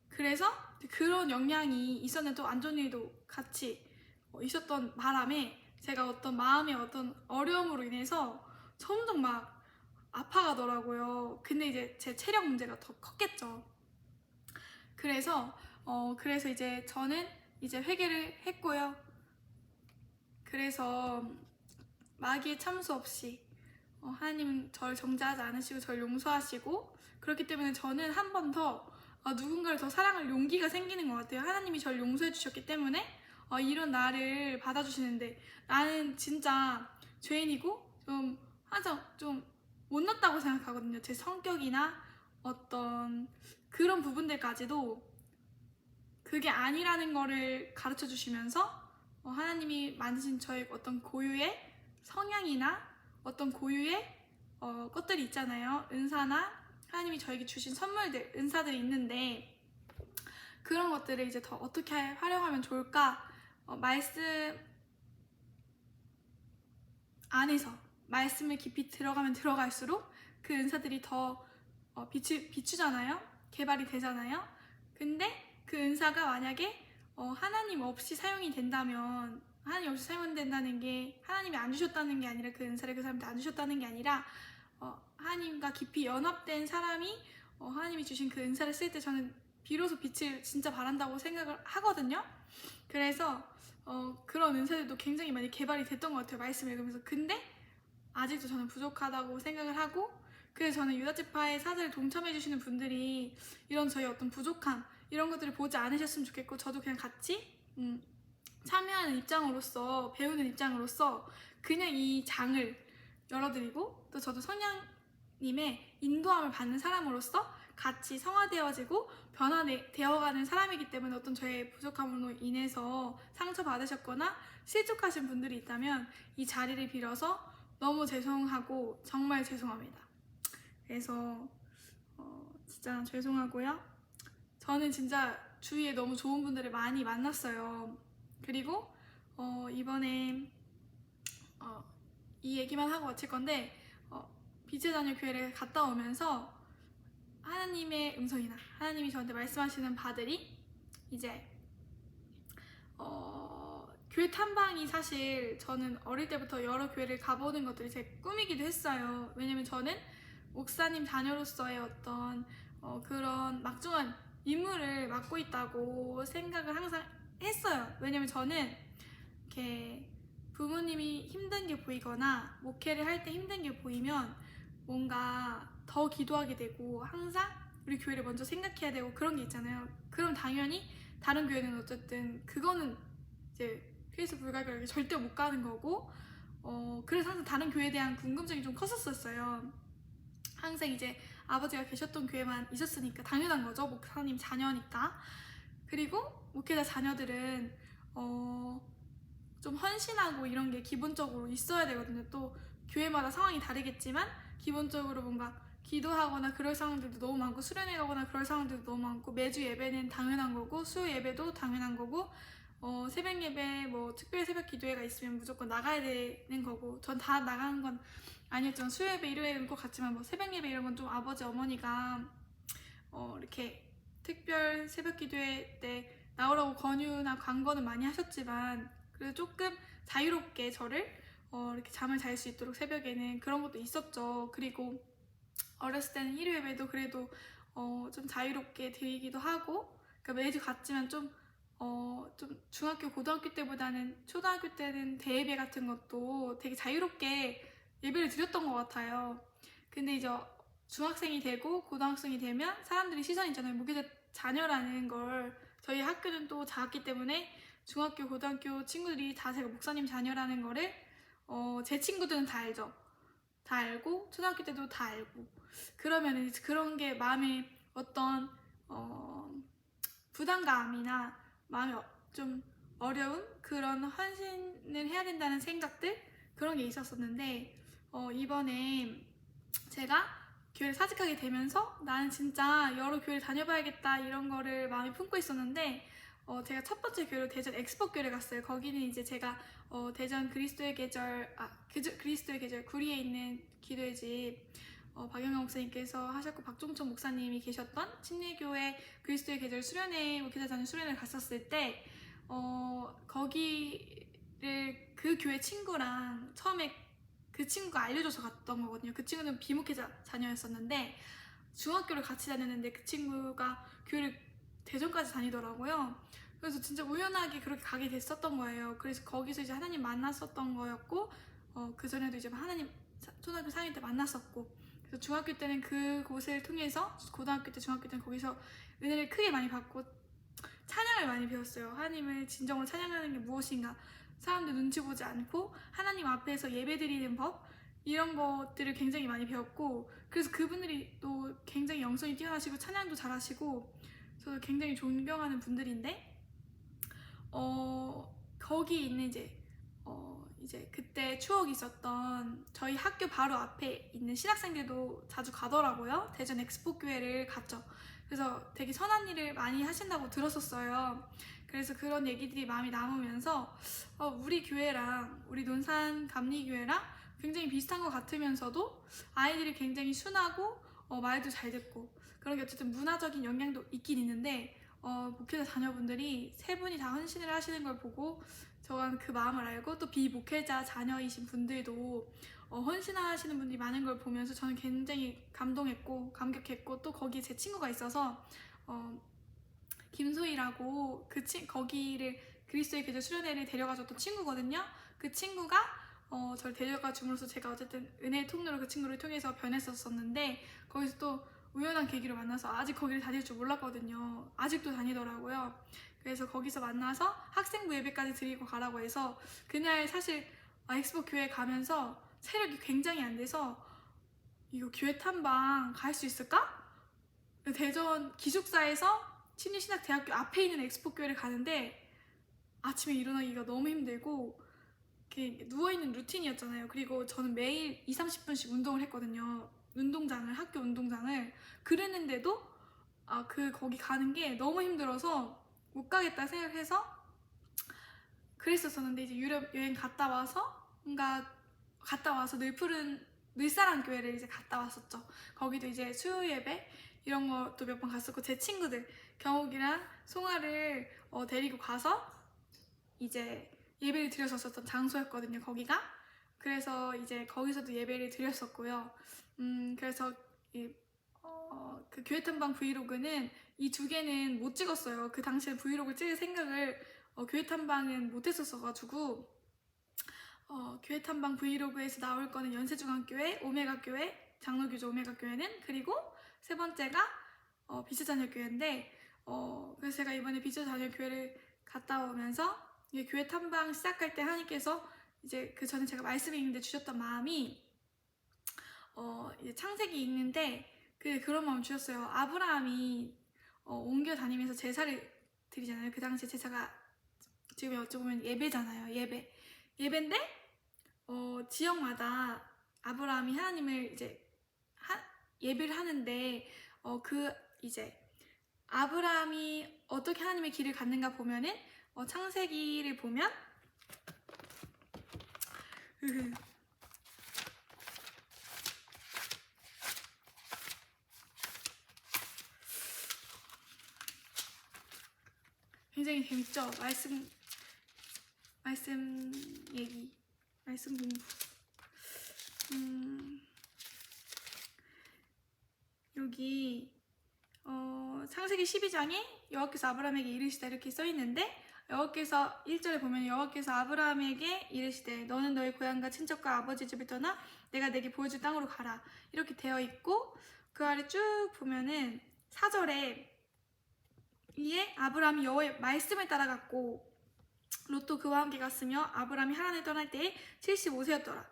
그래서 그런 영향이 있었는데, 또 안 좋은 일도 같이 있었던 바람에 제가 어떤 마음의 어떤 어려움으로 인해서 점점 막 아파가더라고요. 근데 이제 제 체력 문제가 더 컸겠죠. 그래서 이제 저는 이제 회개를 했고요. 그래서 마귀의 참수 없이 하나님은 저를 정죄하지 않으시고 저를 용서하시고, 그렇기 때문에 저는 한 번 더 누군가를 더 사랑할 용기가 생기는 것 같아요. 하나님이 저를 용서해 주셨기 때문에 이런 나를 받아주시는데, 나는 진짜 죄인이고 좀 항상 좀 못났다고 생각하거든요. 제 성격이나 어떤 그런 부분들까지도 그게 아니라는 거를 가르쳐 주시면서 하나님이 만드신 저의 어떤 고유의 성향이나 어떤 고유의 것들이 있잖아요. 은사나 하나님이 저에게 주신 선물들, 은사들이 있는데, 그런 것들을 이제 더 어떻게 활용하면 좋을까? 말씀 안에서 말씀을 깊이 들어가면 들어갈수록 그 은사들이 더 비추잖아요. 개발이 되잖아요. 근데 그 은사가 만약에 하나님 없이 사용이 된다면, 하나님 없이 사용된다는 게 하나님이 안 주셨다는 게 아니라, 그 은사를 그 사람한테 안 주셨다는 게 아니라 하나님과 깊이 연합된 사람이 하나님이 주신 그 은사를 쓸 때 저는 비로소 빛을 진짜 발한다고 생각을 하거든요. 그래서 그런 은사들도 굉장히 많이 개발이 됐던 것 같아요, 말씀을 읽으면서. 근데 아직도 저는 부족하다고 생각을 하고, 그래서 저는 유다지파의 사제를 동참해 주시는 분들이 이런 저희 어떤 부족함, 이런 것들을 보지 않으셨으면 좋겠고, 저도 그냥 같이 참여하는 입장으로서, 배우는 입장으로서 그냥 이 장을 열어드리고, 또 저도 성령님의 인도함을 받는 사람으로서 같이 성화되어지고 변화되어가는 사람이기 때문에, 어떤 저의 부족함으로 인해서 상처받으셨거나 실족하신 분들이 있다면 이 자리를 빌어서 너무 죄송하고 정말 죄송합니다. 그래서 진짜 죄송하고요. 저는 진짜 주위에 너무 좋은 분들을 많이 만났어요. 그리고 이번에 이 얘기만 하고 마칠 건데, 빛의 자녀 교회를 갔다 오면서 하나님의 음성이나 하나님이 저한테 말씀하시는 바들이 이제 교회 탐방이, 사실 저는 어릴 때부터 여러 교회를 가보는 것들이 제 꿈이기도 했어요. 왜냐면 저는 목사님 자녀로서의 어떤 그런 막중한 임무를 맡고 있다고 생각을 항상 했어요. 왜냐면 저는 이렇게 부모님이 힘든 게 보이거나 목회를 할 때 힘든 게 보이면 뭔가 더 기도하게 되고, 항상 우리 교회를 먼저 생각해야 되고 그런 게 있잖아요. 그럼 당연히 다른 교회는 어쨌든 그거는 이제 피해서 불가결하게 절대 못 가는 거고, 그래서 항상 다른 교회에 대한 궁금증이 좀 컸었어요. 항상 이제 아버지가 계셨던 교회만 있었으니까 당연한 거죠. 목사님 자녀니까. 그리고 목회자 자녀들은 좀 헌신하고 이런 게 기본적으로 있어야 되거든요. 또 교회마다 상황이 다르겠지만 기본적으로 뭔가 기도하거나 그럴 상황들도 너무 많고, 수련회 가거나 그럴 상황들도 너무 많고, 매주 예배는 당연한 거고, 수요 예배도 당연한 거고, 새벽 예배, 뭐 특별 새벽 기도회가 있으면 무조건 나가야 되는 거고, 전 다 나가는 건 아니었지만 수요 예배, 일요일은 꼭 갔지만 뭐 새벽 예배 이런 건 좀 아버지 어머니가 이렇게 특별 새벽 기도회 때 나오라고 권유나 광고는 많이 하셨지만, 그래도 조금 자유롭게 저를 이렇게 잠을 잘 수 있도록 새벽에는 그런 것도 있었죠. 그리고 어렸을 때는 일요 예배도 그래도 좀 자유롭게 드리기도 하고, 그러니까 매주 갔지만 좀 중학교, 고등학교 때보다는 초등학교 때는 대예배 같은 것도 되게 자유롭게 예배를 드렸던 것 같아요. 근데 이제 중학생이 되고 고등학생이 되면 사람들이 시선이 있잖아요. 목회자 자녀라는 걸. 저희 학교는 또 작았기 때문에 중학교, 고등학교 친구들이 다 제가 목사님 자녀라는 거를 제 친구들은 다 알죠. 다 알고, 초등학교 때도 다 알고. 그러면 이제 그런 게 마음에 어떤 부담감이나 마음이 좀 어려운 그런 헌신을 해야 된다는 생각들, 그런 게 있었었는데, 이번에 제가 교회를 사직하게 되면서 나는 진짜 여러 교회를 다녀봐야겠다 이런 거를 마음에 품고 있었는데, 제가 첫 번째 교회로 대전 엑스포 교회를 갔어요. 거기는 이제 제가 대전 그리스도의 계절, 그리스도의 계절 구리에 있는 기도의 집, 박영경 목사님께서 하셨고 박종천 목사님이 계셨던 침례교회 그리스도의 계절 수련회, 목회자자녀 수련회를 갔었을 때 거기를 그 교회 친구랑 처음에 그 친구가 알려줘서 갔던 거거든요. 그 친구는 비목회자 자녀였었는데 중학교를 같이 다녔는데 그 친구가 교회를 대전까지 다니더라고요. 그래서 진짜 우연하게 그렇게 가게 됐었던 거예요. 그래서 거기서 이제 하나님 만났었던 거였고, 그 전에도 이제 하나님 초등학교 4학년 때 만났었고, 그래서 중학교 때는 그곳을 통해서, 고등학교 때, 중학교 때는 거기서 은혜를 크게 많이 받고 찬양을 많이 배웠어요. 하나님을 진정으로 찬양하는 게 무엇인가, 사람들 눈치 보지 않고 하나님 앞에서 예배드리는 법, 이런 것들을 굉장히 많이 배웠고, 그래서 그분들이 또 굉장히 영성이 뛰어나시고 찬양도 잘하시고 저도 굉장히 존경하는 분들인데, 거기 있는 이제 그때 추억이 있었던 저희 학교 바로 앞에 있는 신학생들도 자주 가더라고요. 대전 엑스포 교회를 갔죠. 그래서 되게 선한 일을 많이 하신다고 들었었어요. 그래서 그런 얘기들이 마음이 남으면서 우리 교회랑 우리 논산 감리교회랑 굉장히 비슷한 것 같으면서도 아이들이 굉장히 순하고 말도 잘 듣고 그런 게 어쨌든 문화적인 영향도 있긴 있는데, 목회자 자녀분들이 세 분이 다 헌신을 하시는 걸 보고 저는 그 마음을 알고, 또 비목회자 자녀이신 분들도 헌신하시는 분들이 많은 걸 보면서 저는 굉장히 감동했고 감격했고, 또 거기에 제 친구가 있어서 김소희라고 거기를 그리스도의 계절 수련회를 데려가줬던 친구거든요. 그 친구가 저를 데려가 줌으로써 제가 어쨌든 은혜의 통로로 그 친구를 통해서 변했었는데, 거기서 또 우연한 계기로 만나서 아직 거기를 다닐 줄 몰랐거든요. 아직도 다니더라고요. 그래서 거기서 만나서 학생부 예배까지 드리고 가라고 해서, 그날 사실 엑스포 교회 가면서 체력이 굉장히 안 돼서 이거 교회 탐방 갈 수 있을까? 대전 기숙사에서 침례신학대학교 앞에 있는 엑스포 교회를 가는데 아침에 일어나기가 너무 힘들고 이렇게 누워있는 루틴이었잖아요. 그리고 저는 매일 20-30분씩 운동을 했거든요. 학교 운동장을. 그랬는데도 거기 가는 게 너무 힘들어서 못 가겠다 생각해서 그랬었는데, 이제 유럽 여행 갔다 와서 늘사랑 교회를 이제 갔다 왔었죠. 거기도 이제 수요 예배 이런 것도 몇 번 갔었고, 제 친구들 경욱이랑 송아를 데리고 가서 이제 예배를 드렸었던 장소였거든요, 거기가. 그래서 이제 거기서도 예배를 드렸었고요. 그래서 그 교회 탐방 브이로그는 이 두 개는 못 찍었어요. 그 당시에 브이로그 찍을 생각을 교회 탐방은 못 했었어가지고, 교회 탐방 브이로그에서 나올 거는 연세중앙교회, 오메가교회, 장로교조 오메가교회는, 그리고 세 번째가 비스자녀교회인데, 그래서 제가 이번에 비스자녀교회를 갔다 오면서 이게 교회 탐방 시작할 때 하나님께서 이제 그 전에 제가 말씀이 있는데 주셨던 마음이 이제 창세기 있는데 그런 마음 주셨어요. 아브라함이 옮겨 다니면서 제사를 드리잖아요. 그 당시에 지금 어찌 보면 예배잖아요. 예배인데 지역마다 아브라함이 하나님을 이제 예배를 하는데 그 이제 아브라함이 어떻게 하나님의 길을 갔는가 보면은 창세기를 보면 굉장히 재밌죠? 말씀 얘기, 말씀 공부. 여기 창세기 12장에 여호와께서 아브라함에게 이르시되 이렇게 써있는데, 여호와께서 1절에 보면 여호와께서 아브라함에게 이르시되 너는 너의 고향과 친척과 아버지 집을 떠나 내가 내게 보여줄 땅으로 가라, 이렇게 되어 있고, 그 아래 쭉 보면은 4절에 이에 아브라함이 여호와의 말씀을 따라갔고 롯도 그와 함께 갔으며 아브라함이 하란을 떠날 때에 75세였더라.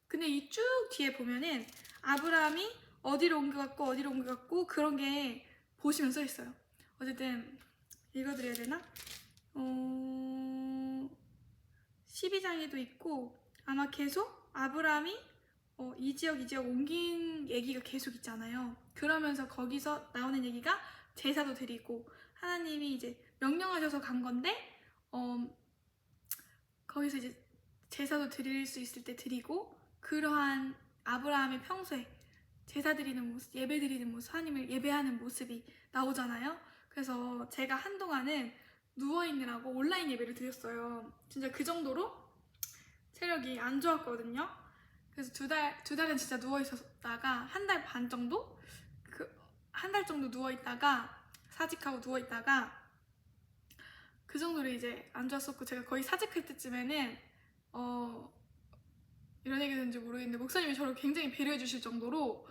근데 이 쭉 뒤에 보면은 아브라함이 어디로 옮겨갔고 그런 게 보시면 써 있어요. 어쨌든 읽어드려야 되나? 12장에도 있고 아마 계속 아브라함이 이 지역 옮긴 얘기가 계속 있잖아요. 그러면서 거기서 나오는 얘기가 제사도 드리고 하나님이 이제 명령하셔서 간 건데 거기서 이제 제사도 드릴 수 있을 때 드리고, 그러한 아브라함의 평소에 제사 드리는 모습, 예배 드리는 모습, 하나님을 예배하는 모습이 나오잖아요. 그래서 제가 한동안은 누워있느라고 온라인 예배를 드렸어요. 진짜 그 정도로 체력이 안 좋았거든요. 그래서 두 달은 진짜 누워있었다가 한 달 반 정도? 한 달 정도 누워있다가 사직하고 누워있다가 그 정도로 이제 안 좋았었고, 제가 거의 사직할 때쯤에는 이런 얘기 되는지 모르겠는데 목사님이 저를 굉장히 배려해 주실 정도로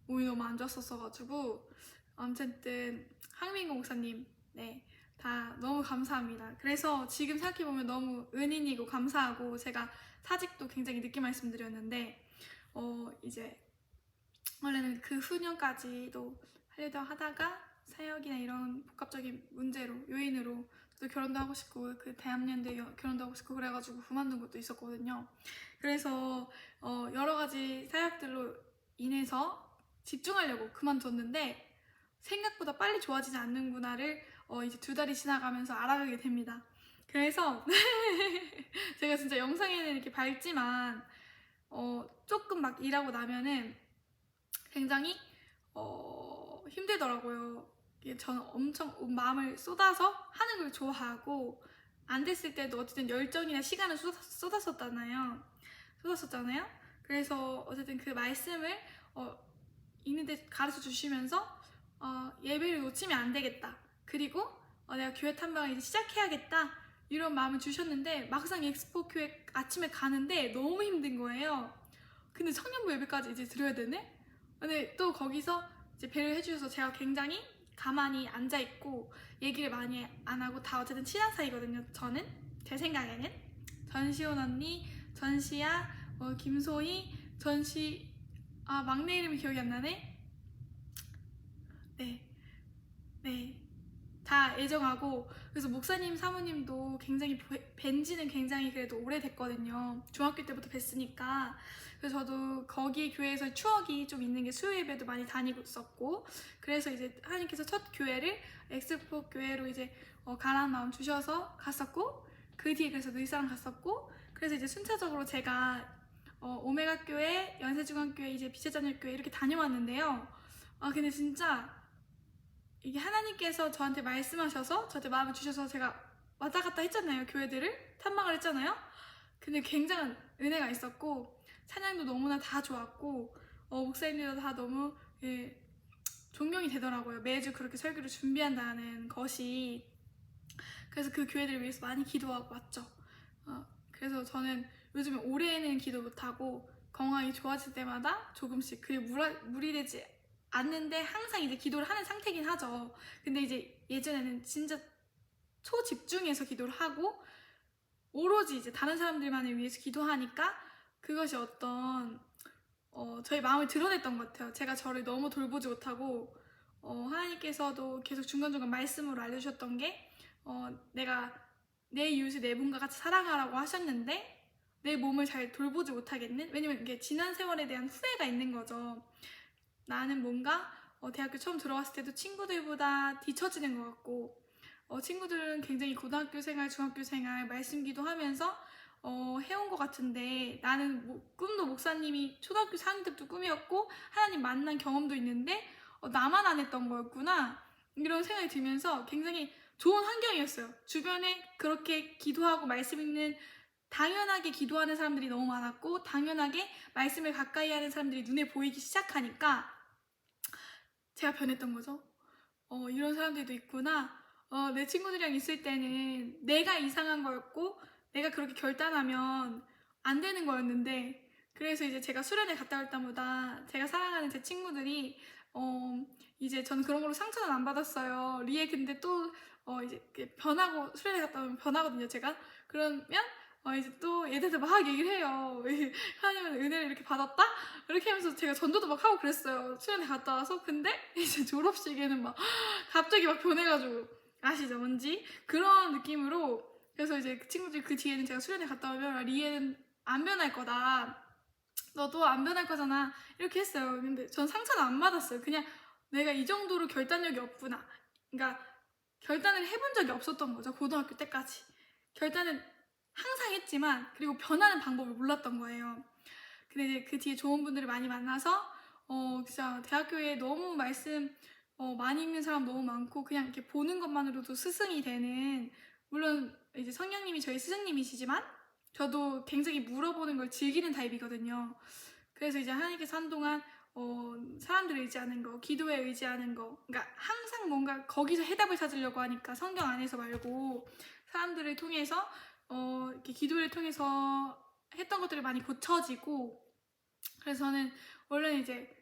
몸이 너무 안 좋았었어가지고, 어쨌든 황민구 목사님, 네, 다 너무 감사합니다. 그래서 지금 생각해보면 너무 은인이고 감사하고, 제가 사직도 굉장히 늦게 말씀드렸는데 이제 원래는 그 후년까지도 하려다 하다가 사역이나 이런 복합적인 문제로, 요인으로 또 결혼도 하고 싶고 그 대학년대 결혼도 하고 싶고 그래가지고 그만둔 것도 있었거든요. 그래서 여러 가지 사역들로 인해서 집중하려고 그만뒀는데 생각보다 빨리 좋아지지 않는구나를 이제 2달이 지나가면서 알아가게 됩니다. 그래서 제가 진짜 영상에는 이렇게 밝지만 조금 막 일하고 나면은 굉장히 힘들더라고요. 저는 엄청 마음을 쏟아서 하는 걸 좋아하고, 안 됐을 때도 어쨌든 열정이나 시간을 쏟았었잖아요. 그래서 어쨌든 그 말씀을 있는데 가르쳐 주시면서 예배를 놓치면 안 되겠다, 그리고 내가 교회 탐방을 이제 시작해야겠다, 이런 마음을 주셨는데 막상 엑스포 교회 아침에 가는데 너무 힘든 거예요. 근데 청년부 예배까지 이제 드려야 되네? 근데 또 거기서 이제 배려를 해주셔서 제가 굉장히 가만히 앉아있고 얘기를 많이 안 하고, 다 어쨌든 친한 사이거든요. 저는 제 생각에는 전시온 언니, 전시야, 김소희, 막내 이름이 기억이 안 나네. 네, 다 애정하고, 그래서 목사님 사모님도 굉장히 뵌지는 굉장히 그래도 오래됐거든요. 중학교 때부터 뵀으니까. 그래서 저도 거기 교회에서 추억이 좀 있는 게 수요 예배도 많이 다니고 있었고, 그래서 이제 하나님께서 첫 교회를 엑스포 교회로 이제 가라는 마음 주셔서 갔었고, 그 뒤에 그래서 늘상 갔었고, 그래서 이제 순차적으로 제가 오메가 교회, 연세중앙교회, 이제 비제자녀교회 이렇게 다녀왔는데요. 근데 진짜 이게 하나님께서 저한테 말씀하셔서 저한테 마음을 주셔서 제가 왔다 갔다 했잖아요. 교회들을 탐방을 했잖아요. 근데 굉장한 은혜가 있었고, 찬양도 너무나 다 좋았고, 목사님들도 다 너무 존경이 되더라고요. 매주 그렇게 설교를 준비한다는 것이. 그래서 그 교회들을 위해서 많이 기도하고 왔죠. 그래서 저는 요즘에 올해는 기도 못하고 건강이 좋아질 때마다 조금씩, 그게 무리 되지 않는데 항상 이제 기도를 하는 상태긴 하죠. 근데 이제 예전에는 진짜 초집중해서 기도를 하고 오로지 이제 다른 사람들만을 위해서 기도하니까 그것이 어떤 저의 마음을 드러냈던 것 같아요. 제가 저를 너무 돌보지 못하고 하나님께서도 계속 중간중간 말씀으로 알려주셨던 게 내가 내 이웃을 내 몸과 같이 사랑하라고 하셨는데 내 몸을 잘 돌보지 못하겠는? 왜냐면 이게 지난 세월에 대한 후회가 있는 거죠. 나는 뭔가 대학교 처음 들어왔을 때도 친구들보다 뒤처지는 것 같고 친구들은 굉장히 고등학교 생활, 중학교 생활 말씀 기도하면서 해온 것 같은데 나는 꿈도 목사님이 초등학교 4학년 때부터 꿈이었고 하나님 만난 경험도 있는데 나만 안 했던 거였구나 이런 생각이 들면서 굉장히 좋은 환경이었어요. 주변에 그렇게 기도하고 말씀 읽는 당연하게 기도하는 사람들이 너무 많았고 당연하게 말씀을 가까이 하는 사람들이 눈에 보이기 시작하니까 제가 변했던 거죠. 이런 사람들도 있구나. 내 친구들이랑 있을 때는 내가 이상한 거였고 내가 그렇게 결단하면 안 되는 거였는데 그래서 이제 제가 수련회 갔다 올 때마다 제가 사랑하는 제 친구들이 이제 저는 그런 걸로 상처는 안 받았어요. 리에 근데 또 이제 변하고 수련회 갔다 오면 변하거든요. 제가 그러면 이제 또 얘들한테 막 얘기를 해요. 하나님은 은혜를 이렇게 받았다? 이렇게 하면서 제가 전도도 막 하고 그랬어요. 수련회 갔다 와서. 근데 이제 졸업식에는 막 갑자기 막 변해가지고 아시죠? 뭔지? 그런 느낌으로 그래서 이제 그 친구들 그 뒤에는 제가 수련회 갔다 오면 리에는 안 변할 거다. 너도 안 변할 거잖아. 이렇게 했어요. 근데 전 상처는 안 받았어요. 그냥 내가 이 정도로 결단력이 없구나. 그러니까 결단을 해본 적이 없었던 거죠. 고등학교 때까지. 결단은 항상 했지만 그리고 변하는 방법을 몰랐던 거예요. 근데 이제 그 뒤에 좋은 분들을 많이 만나서 진짜 대학교에 너무 말씀 많이 읽는 사람 너무 많고 그냥 이렇게 보는 것만으로도 스승이 되는 물론 이제 성령님이 저희 스승님이시지만 저도 굉장히 물어보는 걸 즐기는 타입이거든요. 그래서 이제 하나님께서 한동안 사람들을 의지하는 거, 기도에 의지하는 거 그러니까 항상 뭔가 거기서 해답을 찾으려고 하니까 성경 안에서 말고 사람들을 통해서 이렇게 기도를 통해서 했던 것들이 많이 고쳐지고 그래서 저는 원래는 이제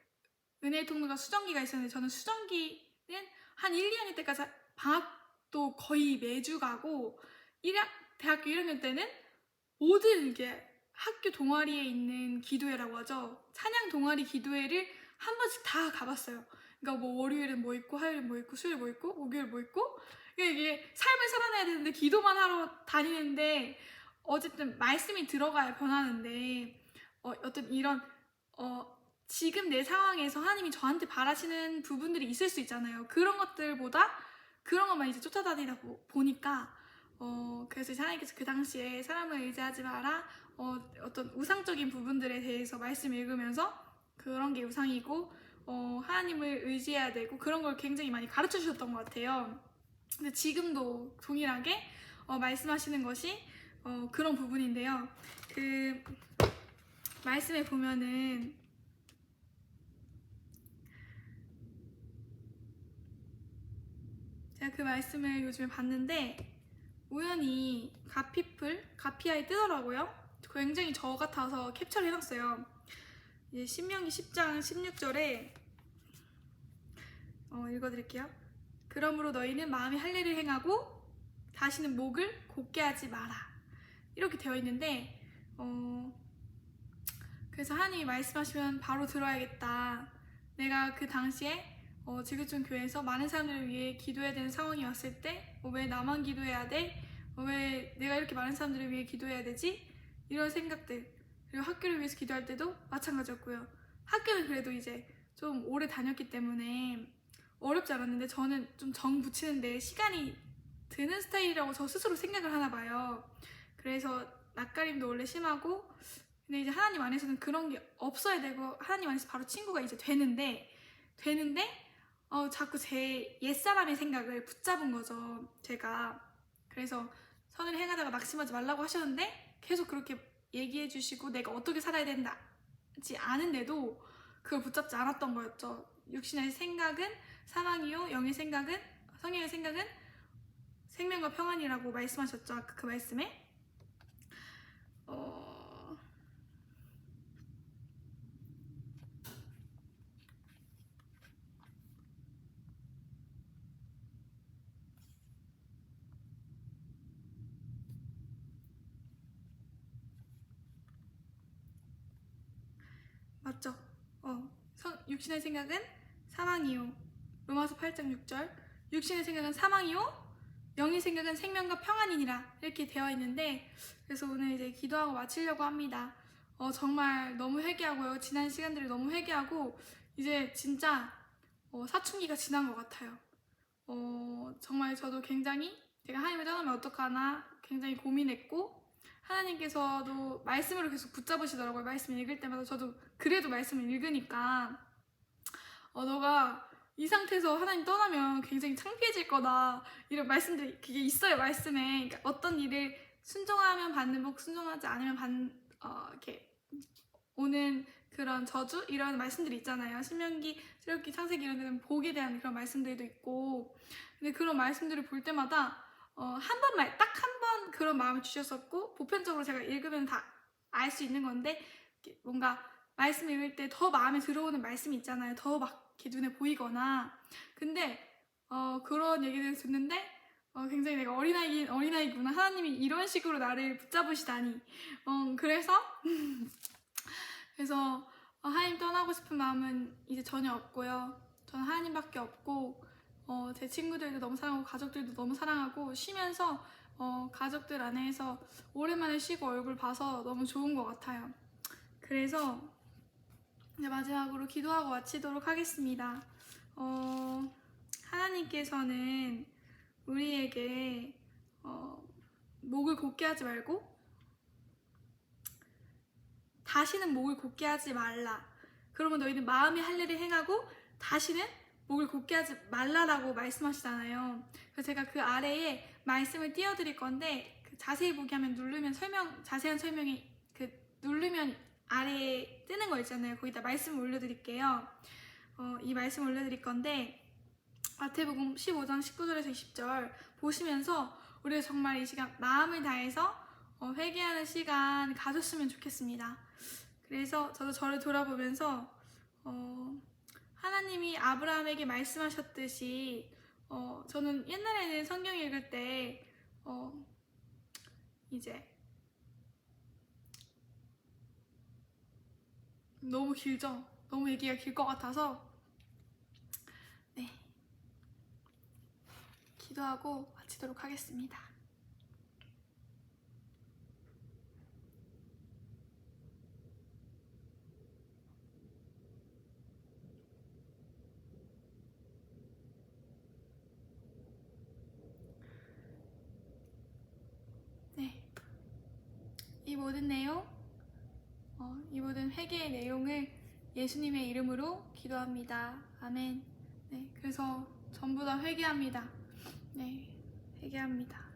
은혜의 통로가 수정기가 있었는데 저는 수정기는 한 1, 2학년 때까지 방학도 거의 매주 가고 대학교 1학년 때는 모든 게 학교 동아리에 있는 기도회라고 하죠. 찬양 동아리 기도회를 한 번씩 다 가봤어요. 그러니까 뭐 월요일은 뭐 있고 화요일은 뭐 있고 수요일 뭐 있고 목요일 뭐 있고 이게 삶을 살아내야 되는데 기도만 하러 다니는데 어쨌든 말씀이 들어가야 변하는데 어떤 이런 지금 내 상황에서 하나님이 저한테 바라시는 부분들이 있을 수 있잖아요. 그런 것들보다 그런 것만 이제 쫓아다니다 보니까 그래서 하나님께서 그 당시에 사람을 의지하지 마라 어떤 우상적인 부분들에 대해서 말씀 읽으면서 그런 게 우상이고 하나님을 의지해야 되고 그런 걸 굉장히 많이 가르쳐 주셨던 것 같아요. 근데 지금도 동일하게 말씀하시는 것이 그런 부분인데요. 그 말씀에 보면은 제가 그 말씀을 요즘에 봤는데 우연히 가피아에 뜨더라고요. 굉장히 저 같아서 캡처를 해놨어요. 이제 신명기 10장 16절에 읽어드릴게요. 그러므로 너희는 마음에 할례를 행하고 다시는 목을 곧게 하지 마라. 이렇게 되어 있는데 그래서 하나님이 말씀하시면 바로 들어야겠다. 내가 그 당시에 지구촌 교회에서 많은 사람들을 위해 기도해야 되는 상황이 왔을 때 왜 나만 기도해야 돼? 왜 내가 이렇게 많은 사람들을 위해 기도해야 되지? 이런 생각들 그리고 학교를 위해서 기도할 때도 마찬가지였고요. 학교는 그래도 이제 좀 오래 다녔기 때문에 어렵지 않았는데 저는 좀 정 붙이는데 시간이 드는 스타일이라고 저 스스로 생각을 하나 봐요. 그래서 낯가림도 원래 심하고 근데 이제 하나님 안에서는 그런 게 없어야 되고 하나님 안에서 바로 친구가 이제 되는데 자꾸 제 옛사람의 생각을 붙잡은 거죠. 제가 그래서 선을 행하다가 낙심하지 말라고 하셨는데 계속 그렇게 얘기해 주시고 내가 어떻게 살아야 된다지 않은데도 그걸 붙잡지 않았던 거였죠. 육신의 생각은 사망이요 영의 생각은 성령의 생각은 생명과 평안이라고 말씀하셨죠. 아까 그 말씀에 맞죠? 육신의 생각은 사망이요. 로마서 8장 6절. 육신의 생각은 사망이요. 영이 생각은 생명과 평안이니라 이렇게 되어 있는데, 그래서 오늘 이제 기도하고 마치려고 합니다. 정말 너무 회개하고요. 지난 시간들이 너무 회개하고 이제 진짜 사춘기가 지난 것 같아요. 정말 저도 굉장히 제가 하나님을 떠나면 어떡하나 굉장히 고민했고, 하나님께서도 말씀으로 계속 붙잡으시더라고요. 말씀 읽을 때마다 저도 그래도 말씀을 읽으니까 너가 이 상태에서 하나님 떠나면 굉장히 창피해질 거다, 이런 말씀들이 그게 있어요, 말씀에. 그러니까 어떤 일을 순종하면 받는 복, 순종하지 않으면 이렇게 오는 그런 저주, 이런 말씀들이 있잖아요. 신명기, 출애굽기, 창세기 이런 데는 복에 대한 그런 말씀들도 있고. 근데 그런 말씀들을 볼 때마다 한 번 딱 한 번 그런 마음을 주셨었고, 보편적으로 제가 읽으면 다 알 수 있는 건데, 뭔가 말씀 읽을 때 더 마음에 들어오는 말씀이 있잖아요. 더 막 이렇게 눈에 보이거나. 근데 그런 얘기를 듣는데 굉장히 내가 어린아이구나, 하나님이 이런 식으로 나를 붙잡으시다니. 그래서 하나님 떠나고 싶은 마음은 이제 전혀 없고요. 저는 하나님밖에 없고, 제 친구들도 너무 사랑하고 가족들도 너무 사랑하고, 쉬면서 가족들 안에서 오랜만에 쉬고 얼굴 봐서 너무 좋은 것 같아요. 그래서 이제 마지막으로 기도하고 마치도록 하겠습니다. 하나님께서는 우리에게 목을 곧게 하지 말고, 다시는 목을 곧게 하지 말라, 그러면 너희는 마음이 할 일을 행하고 다시는 목을 곧게 하지 말라라고 말씀하시잖아요. 그래서 제가 그 아래에 말씀을 띄워드릴 건데, 자세히 보기 하면 자세한 설명이 누르면 아래에 뜨는 거 있잖아요. 거기다 말씀을 올려드릴게요. 이 말씀 올려드릴 건데, 마태복음 15장 19절에서 20절 보시면서 우리가 정말 이 시간 마음을 다해서 회개하는 시간 가졌으면 좋겠습니다. 그래서 저도 저를 돌아보면서 하나님이 아브라함에게 말씀하셨듯이, 저는 옛날에는 성경 읽을 때 이제 너무 길죠? 너무 얘기가 길 것 같아서 네, 기도하고 마치도록 하겠습니다. 네, 이 모든 내용, 이 모든 회개의 내용을 예수님의 이름으로 기도합니다. 아멘. 네, 그래서 전부 다 회개합니다. 네, 회개합니다.